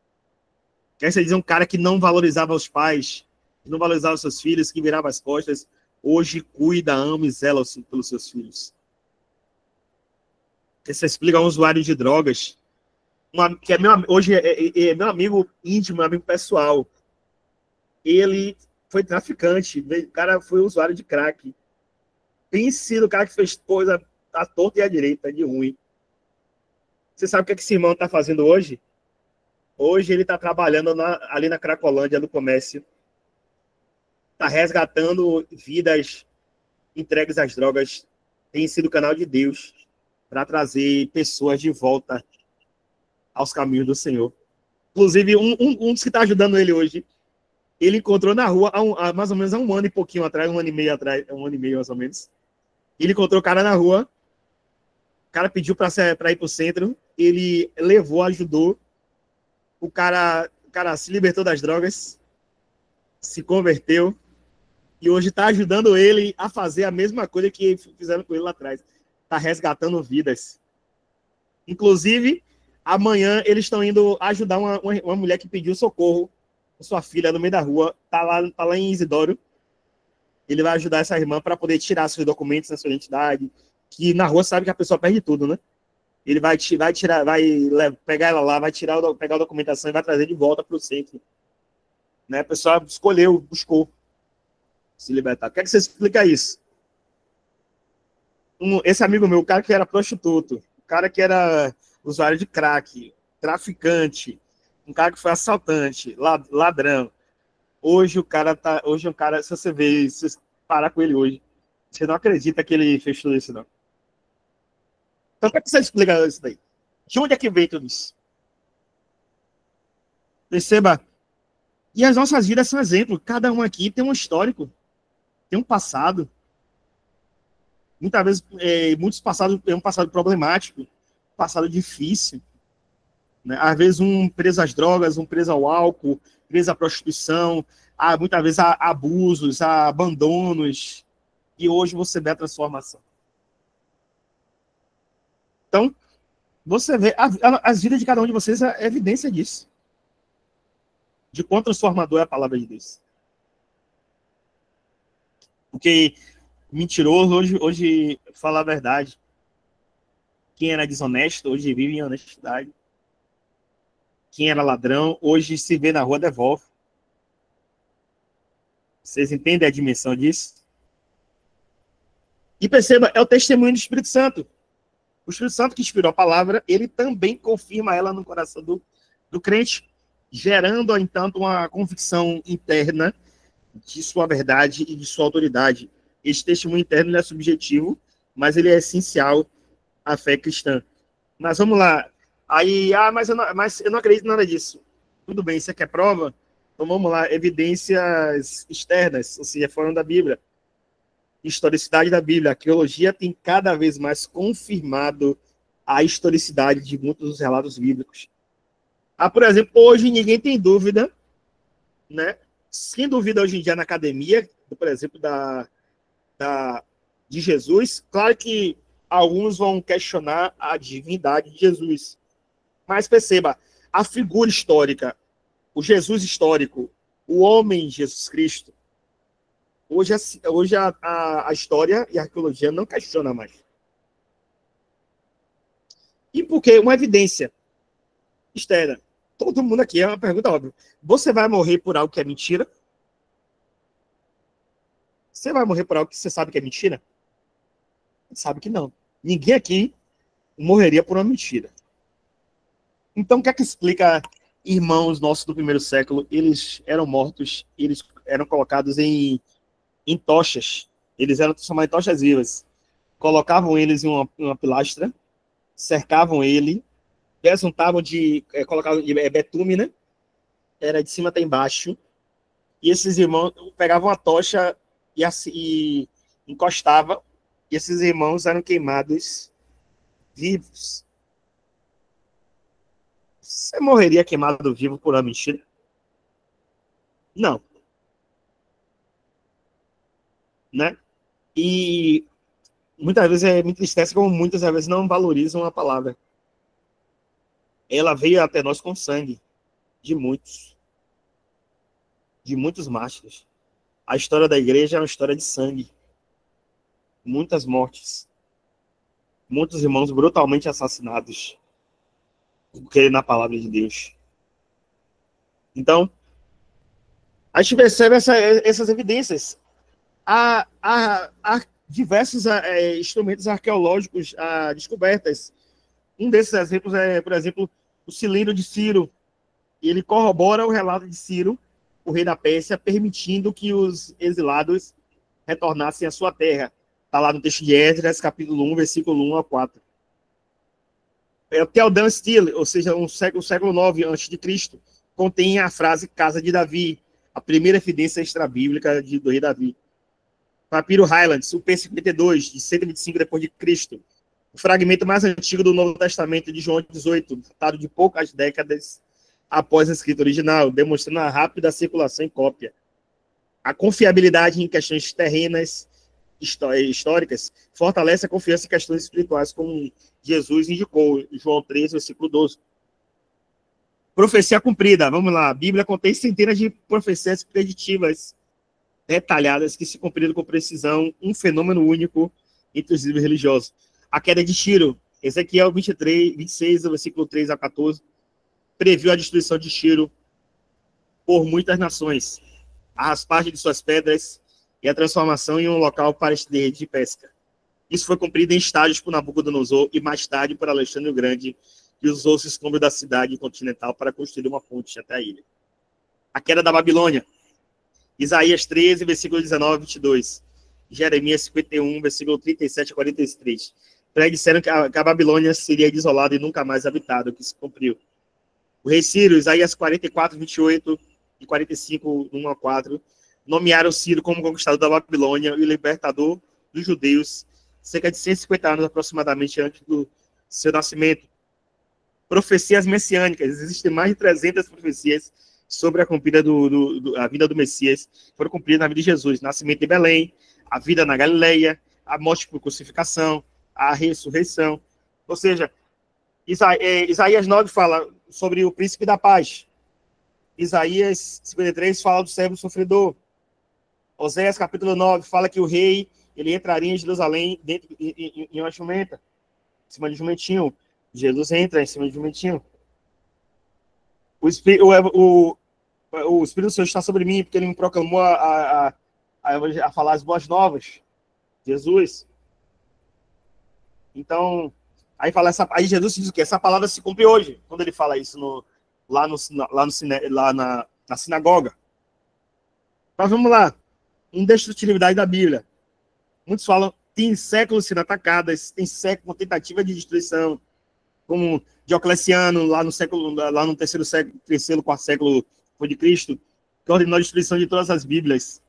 [SPEAKER 1] Quer dizer, um cara que não valorizava os pais, que não valorizava os seus filhos, que virava as costas, hoje cuida, ama e zela pelos seus filhos. Você explica um usuário de drogas, que é hoje é meu amigo íntimo, meu amigo pessoal. Ele foi traficante, o cara foi usuário de crack. Tem sido o cara que fez coisa à torta e à direita, de ruim. Você sabe o que esse irmão está fazendo hoje? Hoje ele está trabalhando ali na Cracolândia, no comércio. Está resgatando vidas entregues às drogas. Tem sido o canal de Deus para trazer pessoas de volta aos caminhos do Senhor. Inclusive, um dos que está ajudando ele hoje, ele encontrou na rua, há mais ou menos há um ano e pouquinho atrás, um ano e meio atrás, um ano e meio mais ou menos. Ele encontrou o cara na rua, o cara pediu para ir para o centro, ele levou, ajudou, o cara se libertou das drogas, se converteu, e hoje está ajudando ele a fazer a mesma coisa que fizeram com ele lá atrás. Está resgatando vidas. Inclusive, amanhã eles estão indo ajudar uma mulher que pediu socorro com sua filha no meio da rua. Tá lá em Isidoro. Ele vai ajudar essa irmã para poder tirar seus documentos, sua identidade. Que na rua sabe que a pessoa perde tudo, né? Ele vai pegar ela lá, pegar a documentação e vai trazer de volta para o centro. Né? A pessoa escolheu, buscou se libertar. Quer que você explica isso? Esse amigo meu, o cara que era prostituto, o cara que era usuário de crack, traficante, um cara que foi assaltante, ladrão. Hoje o cara, se você parar com ele hoje, você não acredita que ele fez tudo isso, não. Então, como é que você explica isso daí? De onde é que veio tudo isso? Perceba. E as nossas vidas são exemplo. Cada um aqui tem um histórico, tem um passado. Muitas vezes, muitos passados têm um passado problemático, passado difícil. Né? Às vezes, um preso às drogas, um preso ao álcool, preso à prostituição, muitas vezes a abusos, a abandonos. E hoje você vê a transformação. Então, você vê, as vidas de cada um de vocês é evidência disso. De quão transformador é a palavra de Deus. Porque mentiroso, hoje fala a verdade. Quem era desonesto, hoje vive em honestidade. Quem era ladrão, hoje se vê na rua, devolve. Vocês entendem a dimensão disso? E perceba, é o testemunho do Espírito Santo. O Espírito Santo que inspirou a palavra, ele também confirma ela no coração do crente, gerando, então, uma convicção interna de sua verdade e de sua autoridade. Esse testemunho interno ele é subjetivo, mas ele é essencial à fé cristã. Mas vamos lá. Aí, mas eu não acredito em nada disso. Tudo bem, você quer prova? Então vamos lá. Evidências externas, ou seja, fora da Bíblia. Historicidade da Bíblia. A arqueologia tem cada vez mais confirmado a historicidade de muitos dos relatos bíblicos. Por exemplo, hoje ninguém tem dúvida, né? Sem dúvida hoje em dia na academia, por exemplo, de Jesus, claro que alguns vão questionar a divindade de Jesus. Mas perceba, a figura histórica, o Jesus histórico, o homem Jesus Cristo, hoje a história e a arqueologia não questiona mais. E por quê? Uma evidência externa. Todo mundo aqui, é uma pergunta óbvia. Você vai morrer por algo que é mentira? Você vai morrer por algo que você sabe que é mentira? Sabe que não. Ninguém aqui morreria por uma mentira. Então, o que é que explica irmãos nossos do primeiro século? Eles eram mortos, eles eram colocados em tochas. Eles eram chamados de tochas vivas. Colocavam eles em uma pilastra, cercavam ele, besuntavam colocavam de betume, né? era de cima até embaixo, e esses irmãos pegavam a tocha e encostavam, e esses irmãos eram queimados vivos. Você morreria queimado vivo por uma mentira? Não. Né? E muitas vezes me entristece como muitas vezes não valorizam a palavra. Ela veio até nós com sangue de muitos mártires. A história da igreja é uma história de sangue. Muitas mortes. Muitos irmãos brutalmente assassinados por crer na palavra de Deus. Então, a gente percebe essas evidências. Há diversos instrumentos arqueológicos descobertas. Um desses exemplos é, por exemplo, o cilindro de Ciro. Ele corrobora o relato de Ciro, o rei da Pérsia, permitindo que os exilados retornassem à sua terra. Está lá no texto de Esdras, capítulo 1, versículo 1 a 4. O Theodan Stele, ou seja, o século 9 a.C., contém a frase Casa de Davi, a primeira evidência extrabíblica do rei Davi. Papiro Highlands, o P52, de 125 depois de Cristo, o fragmento mais antigo do Novo Testamento de João 18, datado de poucas décadas após a escrita original, demonstrando a rápida circulação em cópia. A confiabilidade em questões terrenas históricas fortalece a confiança em questões espirituais, como Jesus indicou, João 13, versículo 12. Profecia cumprida, vamos lá. A Bíblia contém centenas de profecias preditivas detalhadas que se cumpriram com precisão, um fenômeno único entre os livros religiosos. A queda de Tiro, Ezequiel 26, versículo 3 a 14, previu a destruição de Tiro por muitas nações, a raspagem de suas pedras e a transformação em um local para rede de pesca. Isso foi cumprido em estágios por Nabucodonosor e mais tarde por Alexandre o Grande, que usou os escombros da cidade continental para construir uma ponte até a ilha. A queda da Babilônia, Isaías 13, versículo 19 a 22. Jeremias 51, versículo 37 a 43. Predisseram que a Babilônia seria desolada e nunca mais habitada, o que se cumpriu. O rei Ciro, Isaías 44, 28 e 45, 1 a 4, nomearam Ciro como conquistador da Babilônia e libertador dos judeus, cerca de 150 anos aproximadamente antes do seu nascimento. Profecias messiânicas. Existem mais de 300 profecias sobre a cumprida a vida do Messias, foram cumpridas na vida de Jesus. Nascimento em Belém, a vida na Galileia, a morte por crucificação, a ressurreição. Ou seja, Isaías 9 fala sobre o príncipe da paz. Isaías 53 fala do servo sofredor. Oséias capítulo 9 fala que o rei ele entraria em Jerusalém em uma jumenta, em cima de um jumentinho. Jesus entra em cima de um jumentinho. O Espírito do Senhor está sobre mim, porque ele me proclamou a falar as boas novas. Jesus. Então, aí Jesus diz o quê? Essa palavra se cumpre hoje, quando ele fala isso lá na sinagoga. Mas vamos lá. Indestrutibilidade da Bíblia. Muitos falam, tem séculos sendo atacadas, tem séculos com tentativa de destruição, como Diocleciano, lá no terceiro, quarto século depois de Cristo, que ordenou a destruição de todas as Bíblias.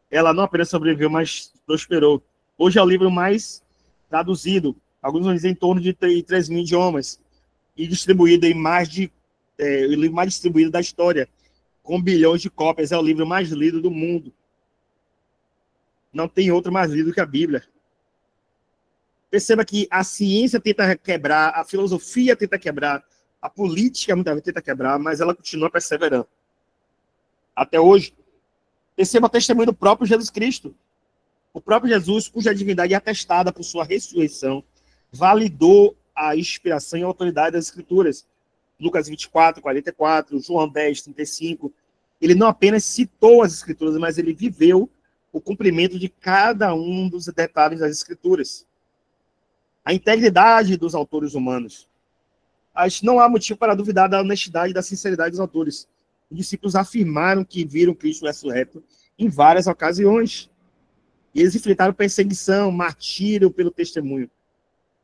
[SPEAKER 1] Ela não apenas sobreviveu, mas prosperou. Hoje é o livro mais traduzido, alguns vão dizer em torno de 3 mil idiomas, e distribuído em o livro mais distribuído da história, com bilhões de cópias, é o livro mais lido do mundo. Não tem outro mais lido que a Bíblia. Perceba que a ciência tenta quebrar, a filosofia tenta quebrar, a política muitas vezes tenta quebrar, mas ela continua perseverando. Até hoje. Perceba o testemunho do próprio Jesus Cristo. O próprio Jesus, cuja divindade é atestada por sua ressurreição, validou a inspiração e a autoridade das Escrituras. Lucas 24, 44, João 10, 35. Ele não apenas citou as Escrituras, mas ele viveu o cumprimento de cada um dos detalhes das Escrituras. A integridade dos autores humanos. Não há motivo para duvidar da honestidade e da sinceridade dos autores. Os discípulos afirmaram que viram Cristo ressurreto em várias ocasiões. E eles enfrentaram perseguição, martírio pelo testemunho.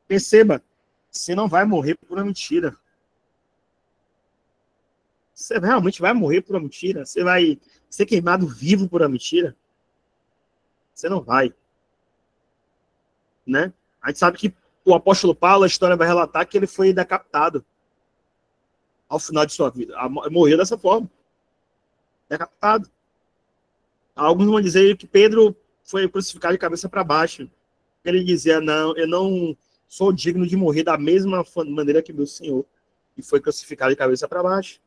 [SPEAKER 1] Perceba, você não vai morrer por uma mentira. Você realmente vai morrer por uma mentira? Você vai ser queimado vivo por uma mentira? Você não vai. Né? A gente sabe que o apóstolo Paulo, a história vai relatar que ele foi decapitado ao final de sua vida. Morreu dessa forma. Decapitado. Alguns vão dizer que Pedro foi crucificado de cabeça para baixo. Ele dizia, não, eu não sou digno de morrer da mesma maneira que meu Senhor. E foi crucificado de cabeça para baixo.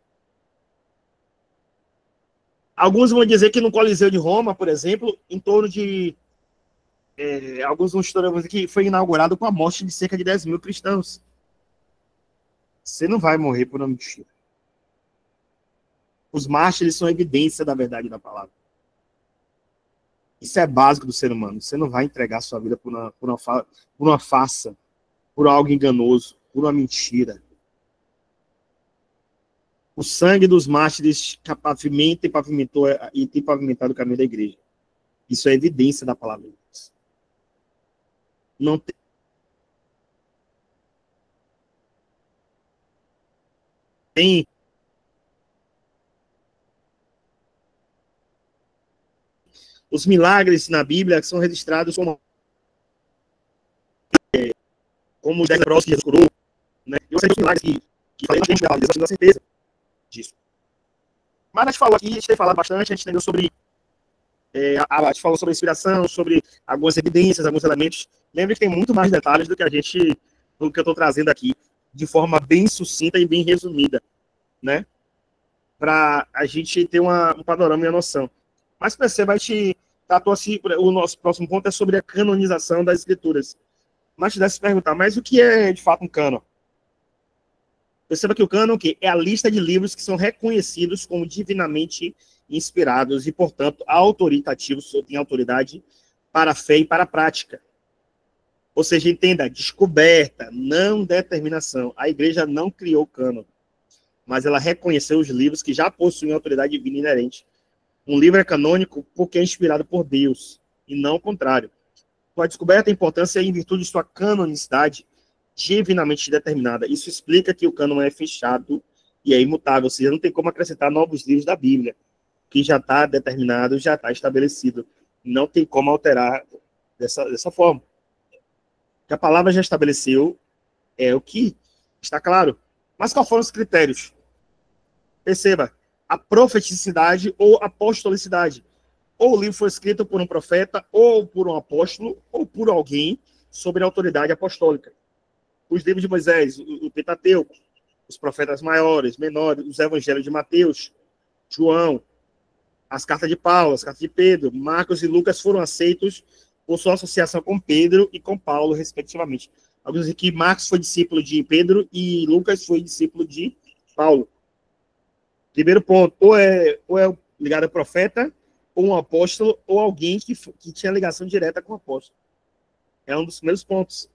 [SPEAKER 1] Alguns vão dizer que no Coliseu de Roma, por exemplo, em torno de... alguns historiadores aqui, foi inaugurado com a morte de cerca de 10 mil cristãos. Você não vai morrer por uma mentira. Os mártires são evidência da verdade da palavra. Isso é básico do ser humano. Você não vai entregar sua vida por uma farsa, por algo enganoso, por uma mentira. O sangue dos mártires pavimenta e tem pavimentado o caminho da igreja. Isso é evidência da palavra de Deus. Não tem os milagres na Bíblia que são registrados como os 10 leprosos que Jesus curou, né? E os milagres que falei, a gente tem certeza disso. Mas a gente falou aqui, a gente tem falado bastante, a gente entendeu sobre a gente falou sobre a inspiração, sobre algumas evidências, alguns elementos. Lembre que tem muito mais detalhes do que eu estou trazendo aqui, de forma bem sucinta e bem resumida, né? Para a gente ter um panorama e uma noção. Mas perceba, a gente tratou assim, o nosso próximo ponto é sobre a canonização das escrituras. Mas te deve se perguntar, mas o que é de fato um cânon? Perceba que o cânon é a lista de livros que são reconhecidos como divinamente inspirados e, portanto, autoritativos, têm autoridade para a fé e para a prática. Ou seja, entenda, descoberta, não determinação. A igreja não criou o cânon, mas ela reconheceu os livros que já possuem autoridade divina inerente. Um livro é canônico porque é inspirado por Deus, e não o contrário. Sua descoberta e importância em virtude de sua canonicidade divinamente determinada. Isso explica que o cânon é fechado e é imutável, ou seja, não tem como acrescentar novos livros da Bíblia, que já está determinado, já está estabelecido. Não tem como alterar dessa forma. Que a palavra já estabeleceu é o que está claro. Mas quais foram os critérios? Perceba, a profeticidade ou apostolicidade. Ou o livro foi escrito por um profeta, ou por um apóstolo, ou por alguém sobre a autoridade apostólica. Os livros de Moisés, o Pentateuco, os profetas maiores, menores, os evangelhos de Mateus, João, as cartas de Paulo, as cartas de Pedro, Marcos e Lucas foram aceitos por sua associação com Pedro e com Paulo, respectivamente. Alguns dizem que Marcos foi discípulo de Pedro e Lucas foi discípulo de Paulo. Primeiro ponto, ou é ligado a profeta, ou um apóstolo, ou alguém que tinha ligação direta com o apóstolo. É um dos primeiros pontos.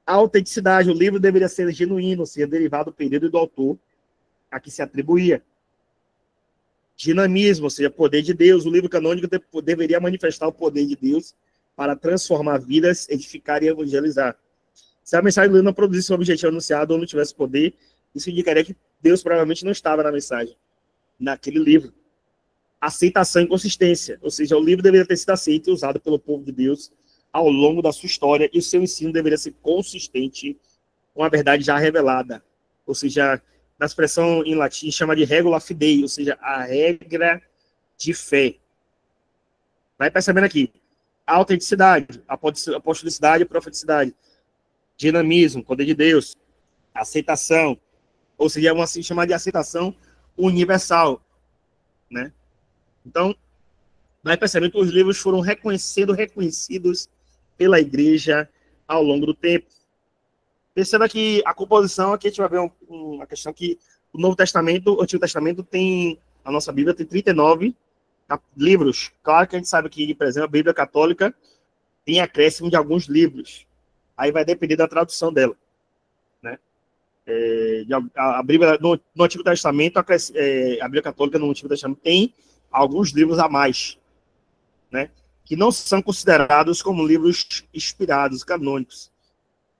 [SPEAKER 1] A autenticidade, o livro deveria ser genuíno, ou seja, derivado do período e do autor a que se atribuía. Dinamismo, ou seja, poder de Deus. O livro canônico deveria manifestar o poder de Deus para transformar vidas, edificar e evangelizar. Se a mensagem do livro não produzisse um objetivo anunciado ou não tivesse poder, isso indicaria que Deus provavelmente não estava na mensagem, naquele livro. Aceitação e consistência, ou seja, o livro deveria ter sido aceito e usado pelo povo de Deus ao longo da sua história, e o seu ensino deveria ser consistente com a verdade já revelada. Ou seja, na expressão em latim, chama de regula fidei, ou seja, a regra de fé. Vai percebendo aqui. Autenticidade, apostolicidade e profeticidade. Dinamismo, poder de Deus. Aceitação, ou seja, é uma assim chamada de aceitação universal, né? Então, vai percebendo que os livros foram reconhecidos pela igreja ao longo do tempo. Perceba que a composição, aqui a gente vai ver uma questão que o Novo Testamento, o Antigo Testamento tem, a nossa Bíblia tem 39 livros. Claro que a gente sabe que, por exemplo, a Bíblia Católica tem acréscimo de alguns livros. Aí vai depender da tradução dela, né? A Bíblia no Antigo Testamento, a Bíblia Católica no Antigo Testamento tem alguns livros a mais, né? Que não são considerados como livros inspirados, canônicos,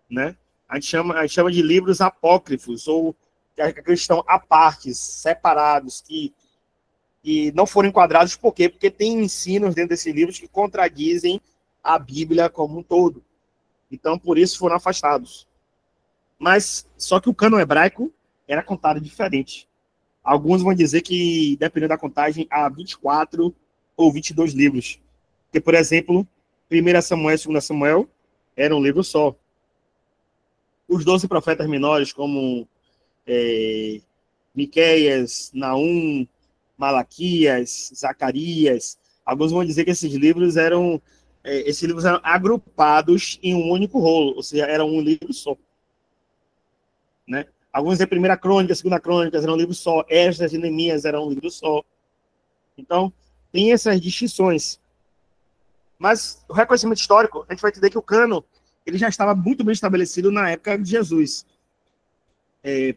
[SPEAKER 1] né? A gente chama de livros apócrifos, ou que estão à partes, separados, que não foram enquadrados. Por quê? Porque tem ensinos dentro desses livros que contradizem a Bíblia como um todo. Então, por isso foram afastados. Mas, só que o cânon hebraico era contado diferente. Alguns vão dizer que, dependendo da contagem, há 24 ou 22 livros. Porque, por exemplo, 1 Samuel e 2 Samuel era um livro só. Os 12 profetas menores, como Miqueias, Naum, Malaquias, Zacarias, alguns vão dizer que esses livros eram agrupados em um único rolo, ou seja, era um livro só. Né? Alguns dizem Primeira Crônica, Segunda Crônica, era um livro só. Esdras e Neemias eram um livro só. Então, tem essas distinções. Mas o reconhecimento histórico, a gente vai entender que o cânon ele já estava muito bem estabelecido na época de Jesus.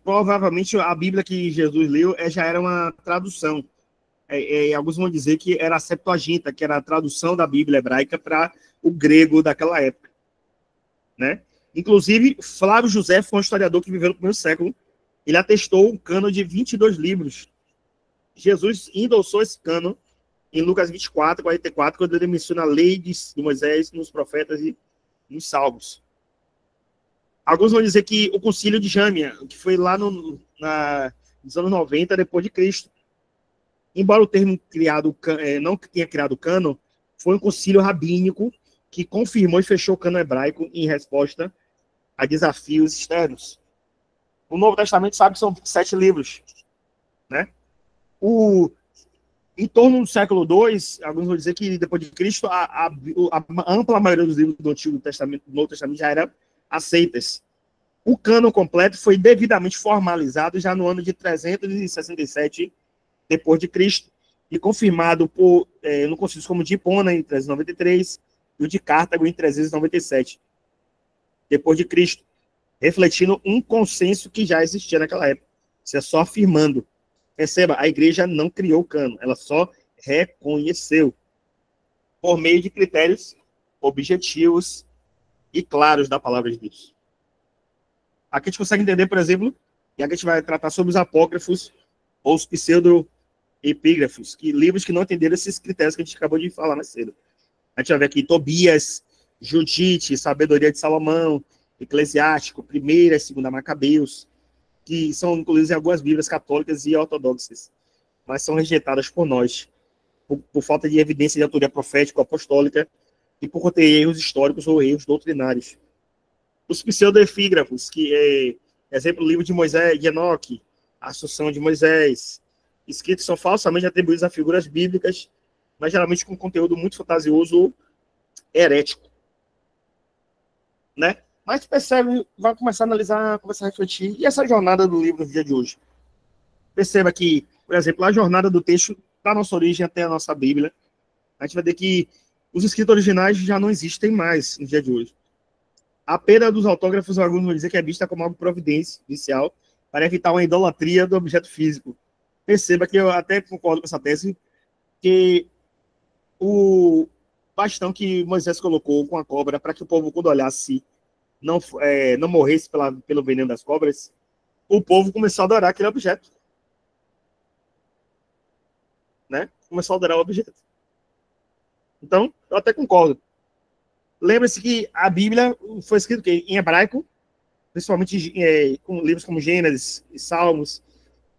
[SPEAKER 1] Provavelmente a Bíblia que Jesus leu já era uma tradução. Alguns vão dizer que era a Septuaginta, que era a tradução da Bíblia hebraica para o grego daquela época. Né? Inclusive, Flávio José foi um historiador que viveu no primeiro século. Ele atestou um cânon de 22 livros. Jesus endossou esse cânon em Lucas 24, 44, quando ele menciona a lei de Moisés nos profetas e nos salmos. Alguns vão dizer que o concílio de Jâmia, que foi lá nos anos 90, depois de Cristo. Embora o termo não tenha criado o cânon, foi um concílio rabínico que confirmou e fechou o cânon hebraico em resposta a desafios externos. O Novo Testamento sabe que são 27 livros. Né? Em torno do século II, alguns vão dizer que depois de Cristo, a ampla maioria dos livros do Antigo Testamento, do Novo Testamento, já eram aceitas. O cânon completo foi devidamente formalizado já no ano de 367 depois de Cristo e confirmado no Concílio como de Hipona em 393 e o de Cartago em 397 depois de Cristo, refletindo um consenso que já existia naquela época. Isso é só afirmando. Perceba, a igreja não criou o cânon, ela só reconheceu por meio de critérios objetivos e claros da palavra de Deus. Aqui a gente consegue entender, por exemplo, e aqui a gente vai tratar sobre os apócrifos ou os pseudo-epígrafos, livros que não entenderam esses critérios que a gente acabou de falar mais cedo. A gente vai ver aqui Tobias, Judite, Sabedoria de Salomão, Eclesiástico, 1ª e 2ª Macabeus, que são incluídos em algumas bíblias católicas e ortodoxas, mas são rejeitadas por nós, por falta de evidência de autoria profética ou apostólica e por conter erros históricos ou erros doutrinários. Os pseudoefígrafos, que exemplo, o livro de Moisés, de Enoque, a Assunção de Moisés, escritos são falsamente atribuídos a figuras bíblicas, mas geralmente com conteúdo muito fantasioso ou herético. Né? Mas percebe, vai começar a analisar, começar a refletir. E essa jornada do livro no dia de hoje? Perceba que, por exemplo, a jornada do texto da nossa origem até a nossa Bíblia, a gente vai ver que os escritos originais já não existem mais no dia de hoje. A perda dos autógrafos, alguns vão dizer que é vista como algo providencial para evitar uma idolatria do objeto físico. Perceba que eu até concordo com essa tese, que o bastão que Moisés colocou com a cobra para que o povo, quando olhasse, não morresse pelo veneno das cobras, o povo começou a adorar aquele objeto. Né? Começou a adorar o objeto. Então, eu até concordo. Lembre-se que a Bíblia foi escrita em hebraico, principalmente com livros como Gênesis e Salmos,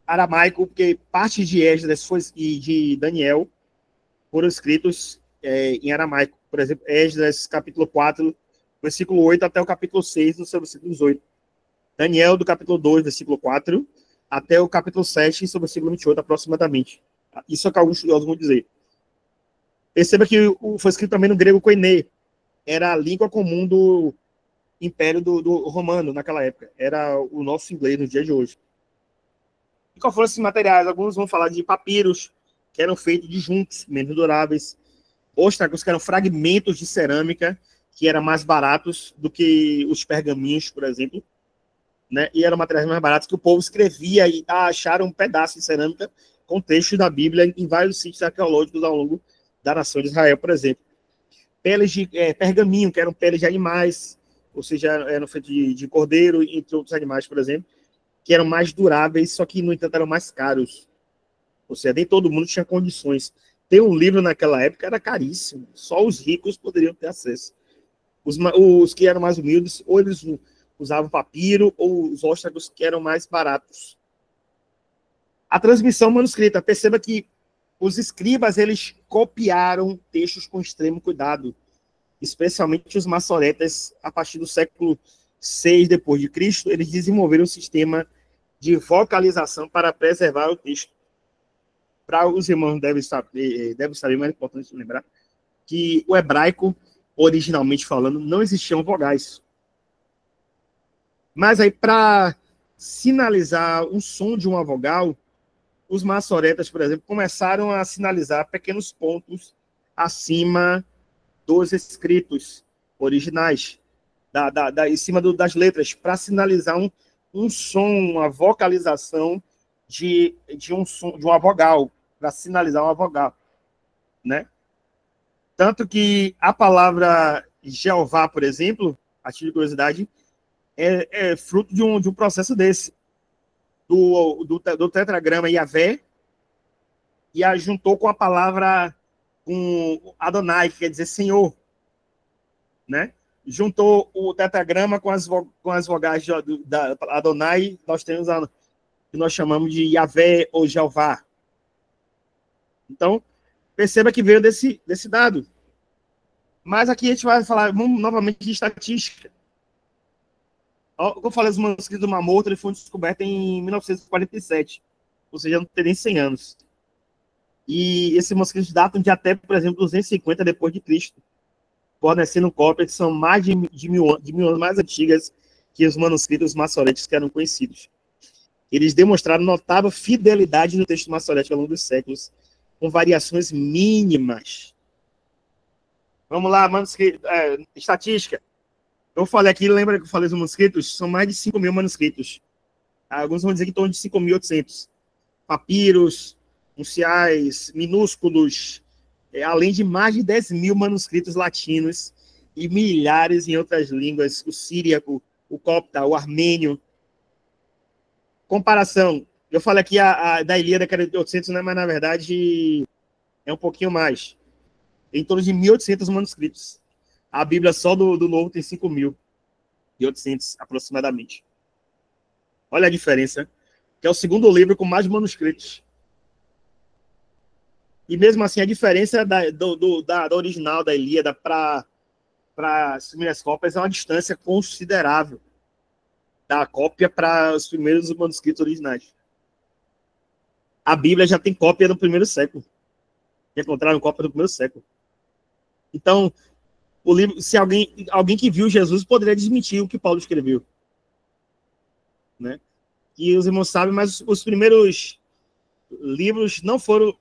[SPEAKER 1] aramaico, porque parte de Esdras e de Daniel foram escritos em aramaico. Por exemplo, Esdras, capítulo 4, versículo 8, até o capítulo 6, no seu versículo 18. Daniel, do capítulo 2, versículo 4, até o capítulo 7, no seu versículo 28, aproximadamente. Isso é o que alguns estudiosos vão dizer. Perceba que foi escrito também no grego koiné. Era a língua comum do Império do Romano naquela época. Era o nosso inglês no dia de hoje. E qual foram esses materiais? Alguns vão falar de papiros, que eram feitos de juncos, menos duráveis. Óstracos, que eram fragmentos de cerâmica, que eram mais baratos do que os pergaminhos, por exemplo. Né? E eram materiais mais baratos que o povo escrevia e acharam um pedaço de cerâmica com textos da Bíblia em vários sítios arqueológicos ao longo da nação de Israel, por exemplo. Peles de pergaminho, que eram peles de animais, ou seja, eram feitos de cordeiro, entre outros animais, por exemplo, que eram mais duráveis, só que, no entanto, eram mais caros. Ou seja, nem todo mundo tinha condições. Ter um livro naquela época era caríssimo. Só os ricos poderiam ter acesso. Os que eram mais humildes, ou eles usavam papiro, ou os óstragos que eram mais baratos. A transmissão manuscrita. Perceba que os escribas, eles copiaram textos com extremo cuidado, especialmente os maçoretas. A partir do século VI depois de Cristo, eles desenvolveram um sistema de vocalização para preservar o texto. Para os irmãos devem saber, mas é importante lembrar que o hebraico, originalmente falando, não existiam vogais. Mas aí, para sinalizar o som de uma vogal, os maçoretas, por exemplo, começaram a sinalizar pequenos pontos acima dos escritos originais, em cima das letras, para sinalizar um som, uma vocalização de um som, de uma vogal, para sinalizar uma vogal, né? Tanto que a palavra Jeová, por exemplo, a título de curiosidade, é fruto de um processo desse, do tetragrama Yahvé, e a juntou com a palavra com Adonai, que quer dizer Senhor, né? Juntou o tetragrama com as vogais da Adonai, nós temos o que nós chamamos de Yahvé ou Jeová. Então, perceba que veio desse dado. Mas aqui a gente vai falar novamente de estatística. Como eu falei, os manuscritos do Mar Morto, ele foi descoberto em 1947, ou seja, não tem nem 100 anos. E esses manuscritos datam de até, por exemplo, 250 depois de Cristo, fornecendo cópias que são mais de mil anos mais antigas que os manuscritos maçoréticos que eram conhecidos. Eles demonstraram notável fidelidade no texto maçorético ao longo dos séculos, com variações mínimas. Vamos lá, estatística. Eu falei aqui, lembra que eu falei dos manuscritos? São mais de 5.000 manuscritos. Alguns vão dizer que estão de 5.800. Papiros, unciais, minúsculos, além de mais de 10.000 manuscritos latinos e milhares em outras línguas, o síriaco, o copta, o armênio. Comparação. Eu falei aqui da Ilíada, que era de 800, né, mas na verdade é um pouquinho mais. Em torno de 1.800 manuscritos. A Bíblia só do Novo tem 5.800 aproximadamente. Olha a diferença. Que é o segundo livro com mais manuscritos. E mesmo assim, a diferença da original, da Ilíada, para as primeiras cópias é uma distância considerável da cópia para os primeiros manuscritos originais. A Bíblia já tem cópia do primeiro século. Já encontraram cópia do primeiro século. Então, o livro, se alguém que viu Jesus poderia desmentir o que Paulo escreveu, né? E os irmãos sabem, mas os primeiros livros não foram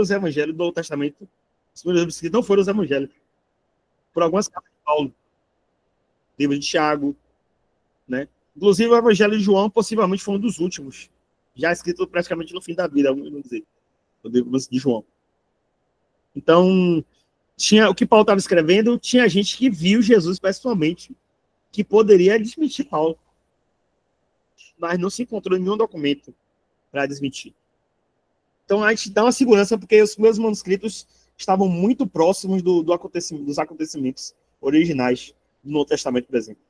[SPEAKER 1] os evangelhos do Novo Testamento. Os primeiros livros não foram os evangelhos. Por algumas cartas de Paulo. Livro de Tiago, né? Inclusive, o evangelho de João possivelmente foi um dos últimos, já escrito praticamente no fim da vida, vamos dizer, o livro de João. Então, o que Paulo estava escrevendo, tinha gente que viu Jesus pessoalmente, que poderia desmentir Paulo. Mas não se encontrou nenhum documento para desmentir. Então, a gente dá uma segurança, porque os meus manuscritos estavam muito próximos dos acontecimentos originais do Novo Testamento, por exemplo.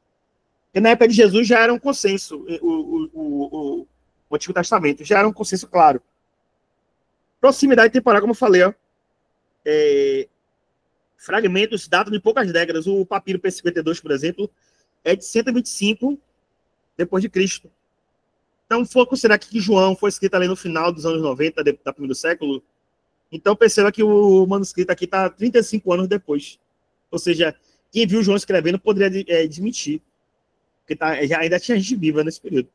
[SPEAKER 1] Porque na época de Jesus já era um consenso, o Antigo Testamento, já era um consenso claro. Proximidade temporal, como eu falei, fragmentos datam de poucas décadas. O papiro P52, por exemplo, é de 125 depois de Cristo. Então, for considerar que João foi escrito ali no final dos anos 90 da primeiro século, então perceba que o manuscrito aqui está 35 anos depois. Ou seja, quem viu João escrevendo poderia desmentir, porque ainda tinha gente viva nesse período.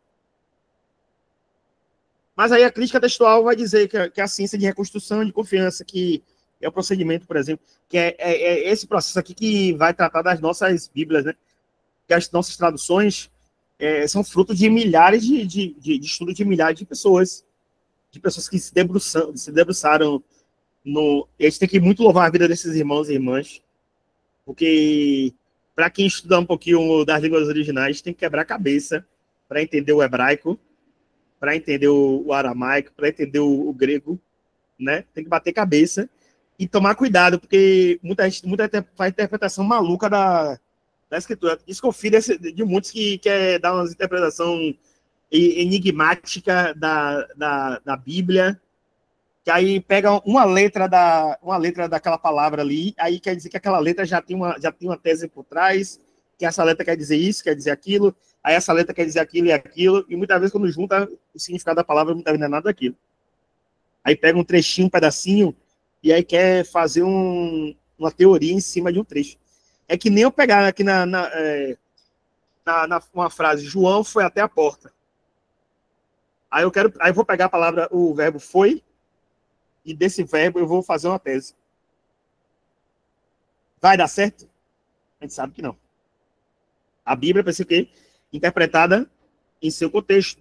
[SPEAKER 1] Mas aí a crítica textual vai dizer que a ciência de reconstrução de confiança, que é o procedimento, por exemplo, que é esse processo aqui que vai tratar das nossas Bíblias, né? Que as nossas traduções são fruto de milhares de estudos de milhares de pessoas que se debruçaram no... E a gente tem que muito louvar a vida desses irmãos e irmãs, porque para quem estuda um pouquinho das línguas originais, tem que quebrar a cabeça para entender o hebraico, para entender o aramaico, para entender o grego, né? Tem que bater cabeça e tomar cuidado, porque muita gente faz interpretação maluca da escritura. Desconfio de muitos que quer dar uma interpretação enigmática da Bíblia, que aí pega uma letra daquela palavra ali, aí quer dizer que aquela letra já tem uma tese por trás, que essa letra quer dizer isso, quer dizer aquilo, aí essa letra quer dizer aquilo e aquilo, e muitas vezes quando junta o significado da palavra, muitas vezes não é nada daquilo. Aí pega um trechinho, um pedacinho, e aí quer fazer uma teoria em cima de um trecho. É que nem eu pegar aqui uma frase, João foi até a porta. Aí eu vou pegar a palavra, o verbo foi, e desse verbo eu vou fazer uma tese. Vai dar certo? A gente sabe que não. A Bíblia precisa ser interpretada em seu contexto.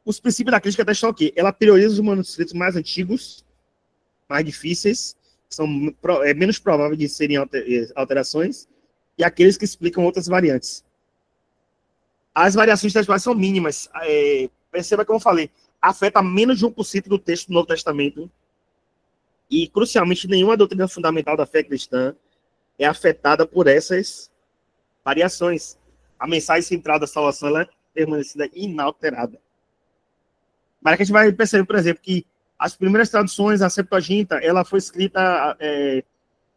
[SPEAKER 1] Os princípios da crítica estão aqui. Ela prioriza os manuscritos mais antigos, mais difíceis, são menos prováveis de serem alterações, e aqueles que explicam outras variantes. As variações textuais são mínimas. Perceba que eu falei, afeta menos de 1% do texto do Novo Testamento, e, crucialmente, nenhuma doutrina fundamental da fé cristã é afetada por essas variações. A mensagem central da salvação ela é permanecida inalterada. Mas aqui a gente vai perceber, por exemplo, que as primeiras traduções, a Septuaginta, ela foi escrita,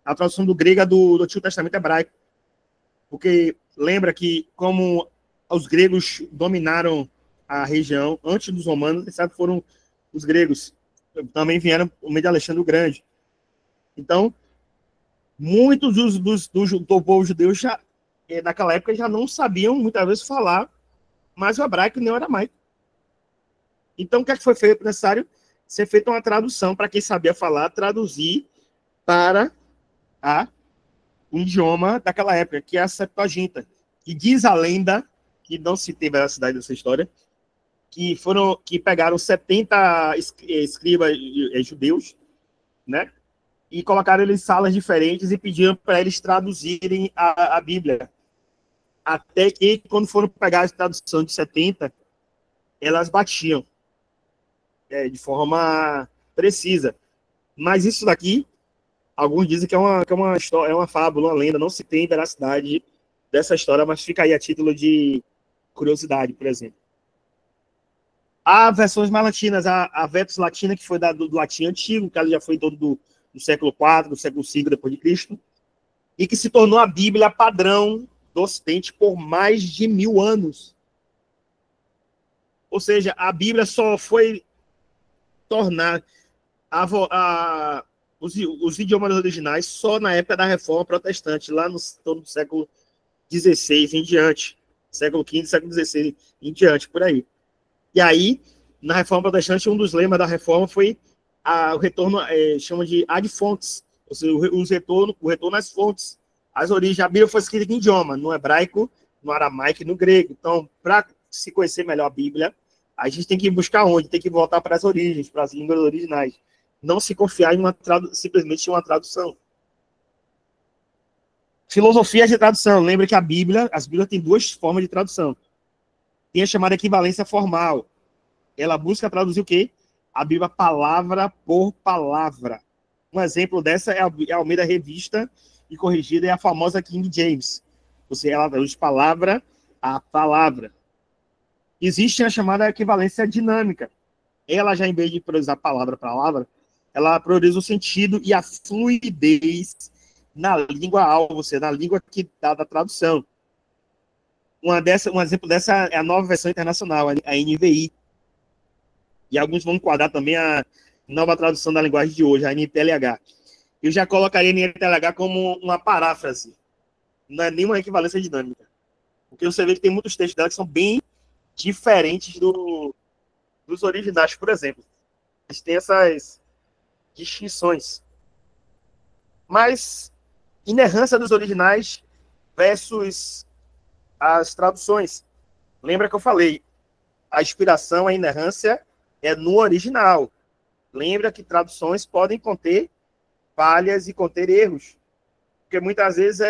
[SPEAKER 1] a tradução do grego do Antigo Testamento hebraico. Porque lembra que, como os gregos dominaram a região antes dos romanos, sabe, foram os gregos. Também vieram por meio de Alexandre o Grande. Então, muitos do povo judeu, naquela época, já não sabiam, muitas vezes, falar mais o hebraico nem o aramaico. Então, o que é que foi feito? Necessário ser feita uma tradução para quem sabia falar, traduzir para o idioma daquela época, que é a Septuaginta, que diz a lenda, que não se tem veracidade dessa história, que pegaram 70 escribas judeus, né? E colocaram eles em salas diferentes e pediram para eles traduzirem a Bíblia. Até que, quando foram pegar a tradução de 70, elas batiam de forma precisa. Mas isso daqui, alguns dizem que é uma história, é uma fábula, uma lenda, não se tem veracidade dessa história, mas fica aí a título de curiosidade, por exemplo. Há versões mais latinas, a Vetus Latina, que foi do latim antigo, que ela já foi todo do século IV, do século V depois de Cristo, e que se tornou a Bíblia padrão do Ocidente por mais de 1000 anos. Ou seja, a Bíblia só foi tornar os idiomas originais só na época da Reforma Protestante, lá no todo do século XVI em diante, século XV, século XVI em diante, por aí. E aí, na Reforma Protestante, um dos lemas da Reforma foi o retorno, chama de ad fontes, ou seja, o retorno às fontes, às origens. A Bíblia foi escrita em idioma, no hebraico, no aramaico e no grego. Então, para se conhecer melhor a Bíblia, a gente tem que buscar onde? Tem que voltar para as origens, para as línguas originais. Não se confiar simplesmente em uma tradução. Filosofia de tradução. Lembra que as Bíblias têm duas formas de tradução. Tem a chamada equivalência formal. Ela busca traduzir o quê? A Bíblia palavra por palavra. Um exemplo dessa é a Almeida Revista e Corrigida, é a famosa King James. Ou seja, ela traduz palavra a palavra. Existe a chamada equivalência dinâmica. Ela já, em vez de priorizar palavra por palavra, ela prioriza o sentido e a fluidez na língua alvo, ou seja, na língua que dá da tradução. Um exemplo dessa é a nova versão internacional, a NVI. E alguns vão enquadrar também a nova tradução da linguagem de hoje, a NTLH. Eu já colocaria a NTLH como uma paráfrase. Não é nenhuma equivalência dinâmica. Porque você vê que tem muitos textos dela que são bem diferentes dos originais, por exemplo. Eles têm essas distinções. Mas, inerrância dos originais versus as traduções. Lembra que eu falei, a inspiração, a inerrância é no original. Lembra que traduções podem conter falhas e conter erros. Porque muitas vezes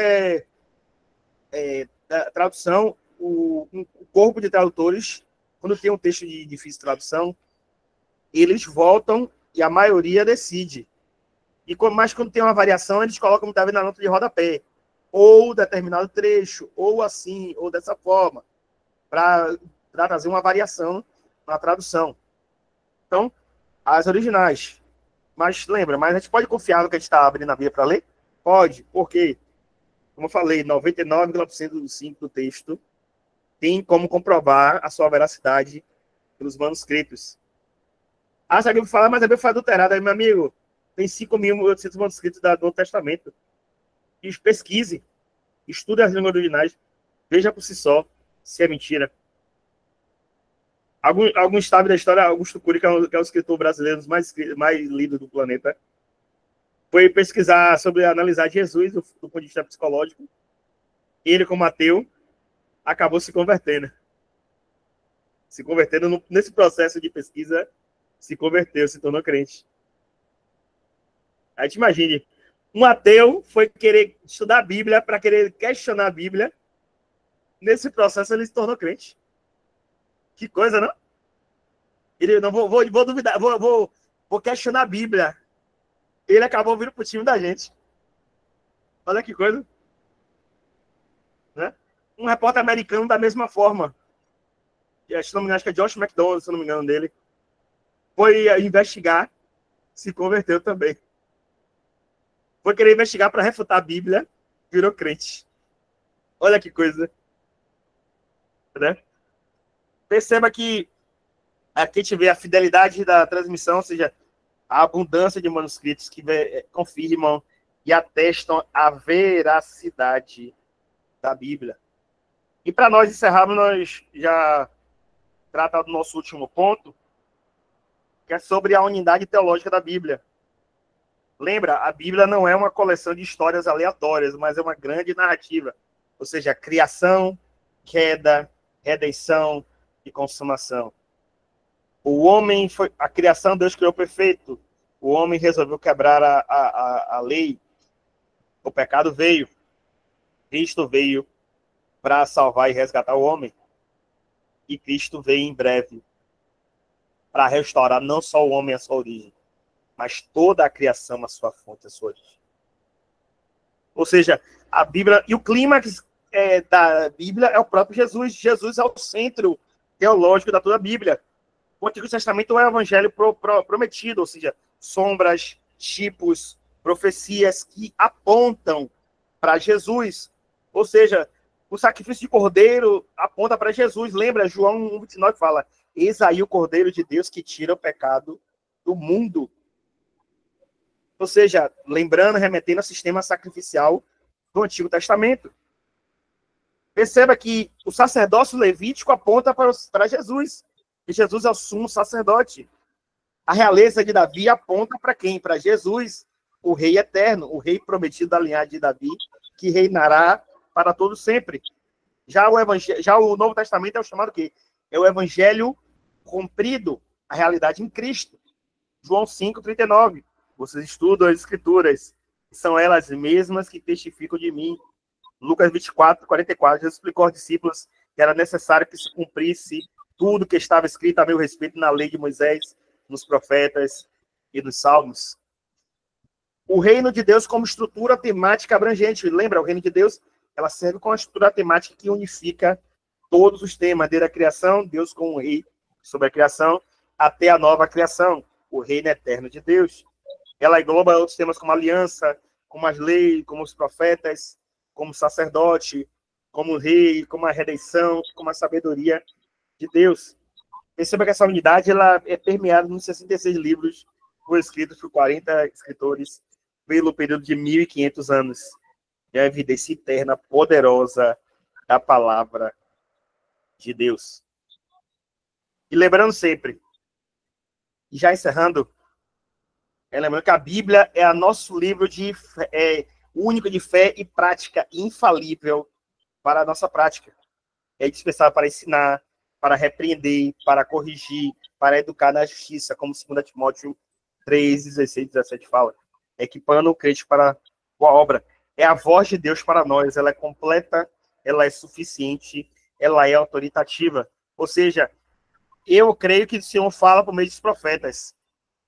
[SPEAKER 1] a tradução, o corpo de tradutores, quando tem um texto de difícil tradução, eles voltam e a maioria decide. Mas quando tem uma variação, eles colocam muitas vezes na nota de rodapé, ou determinado trecho, ou assim, ou dessa forma, para trazer uma variação na tradução. Então, as originais. Mas lembra, mas a gente pode confiar no que a gente está abrindo a Bíblia para ler? Pode, porque, como eu falei, 99,5% do texto tem como comprovar a sua veracidade pelos manuscritos. Ah, se a Bíblia fala, mas a Bíblia foi adulterada. Aí, meu amigo, tem 5.800 manuscritos do Novo Testamento. E pesquise, estude as línguas originais, veja por si só se é mentira. Algum sabe da história, Augusto Cury, que é o escritor brasileiro mais lido do planeta, foi pesquisar sobre analisar Jesus do ponto de vista psicológico. Ele, como ateu, acabou se convertendo. Nesse processo de pesquisa, se converteu, se tornou crente. Aí te imagine, um ateu foi querer estudar a Bíblia para querer questionar a Bíblia. Nesse processo, ele se tornou crente. Que coisa, não? Ele não vou duvidar, vou questionar a Bíblia. Ele acabou vindo pro time da gente. Olha que coisa. Né? Um repórter americano da mesma forma. Se não me engano, acho que é Josh McDonald, se não me engano dele. Foi investigar, se converteu também. Foi querer investigar para refutar a Bíblia, virou crente. Olha que coisa. Né? Perceba que aqui a gente vê a fidelidade da transmissão, ou seja, a abundância de manuscritos que confirmam e atestam a veracidade da Bíblia. E para nós encerrarmos, nós já tratamos do nosso último ponto, que é sobre a unidade teológica da Bíblia. Lembra, a Bíblia não é uma coleção de histórias aleatórias, mas é uma grande narrativa. Ou seja, criação, queda, redenção e consumação. O homem foi... A criação, Deus criou perfeito. O homem resolveu quebrar a lei. O pecado veio. Cristo veio para salvar e resgatar o homem. E Cristo veio em breve para restaurar não só o homem a sua origem, mas toda a criação a sua fonte, a sua origem. Ou seja, a Bíblia... E o clímax da Bíblia é o próprio Jesus. Jesus é o centro teológico da toda a Bíblia. O Antigo Testamento é o evangelho prometido, ou seja, sombras, tipos, profecias que apontam para Jesus. Ou seja, o sacrifício de cordeiro aponta para Jesus. Lembra, João 1,29 fala: eis aí o cordeiro de Deus que tira o pecado do mundo. Ou seja, lembrando, remetendo ao sistema sacrificial do Antigo Testamento. Perceba que o sacerdócio levítico aponta para Jesus. E Jesus é o sumo sacerdote. A realeza de Davi aponta para quem? Para Jesus, o rei eterno, o rei prometido da linhagem de Davi, que reinará para todo sempre. Já o Novo Testamento é o chamado o quê? É o evangelho cumprido, a realidade em Cristo. João 5,39. Vocês estudam as escrituras, são elas mesmas que testificam de mim. Lucas 24:44. Jesus explicou aos discípulos que era necessário que se cumprisse tudo que estava escrito a meu respeito na lei de Moisés, nos profetas e nos salmos. O reino de Deus como estrutura temática abrangente. Lembra, o reino de Deus, ela serve como uma estrutura temática que unifica todos os temas, desde a criação, Deus como rei sobre a criação, até a nova criação, o reino eterno de Deus. Ela engloba outros temas como a aliança, como as leis, como os profetas, como o sacerdote, como o rei, como a redenção, como a sabedoria de Deus. Perceba que essa unidade ela é permeada nos 66 livros escritos por 40 escritores pelo período de 1.500 anos. É a evidência eterna, poderosa da palavra de Deus. E lembrando sempre, e já encerrando, lembrando que a Bíblia é o nosso livro único de fé e prática infalível para a nossa prática. É dispensável para ensinar, para repreender, para corrigir, para educar na justiça, como 2 Timóteo 3, 16, 17 fala. Equipando o crente para a obra. É a voz de Deus para nós, ela é completa, ela é suficiente, ela é autoritativa. Ou seja, eu creio que o Senhor fala por meio dos profetas.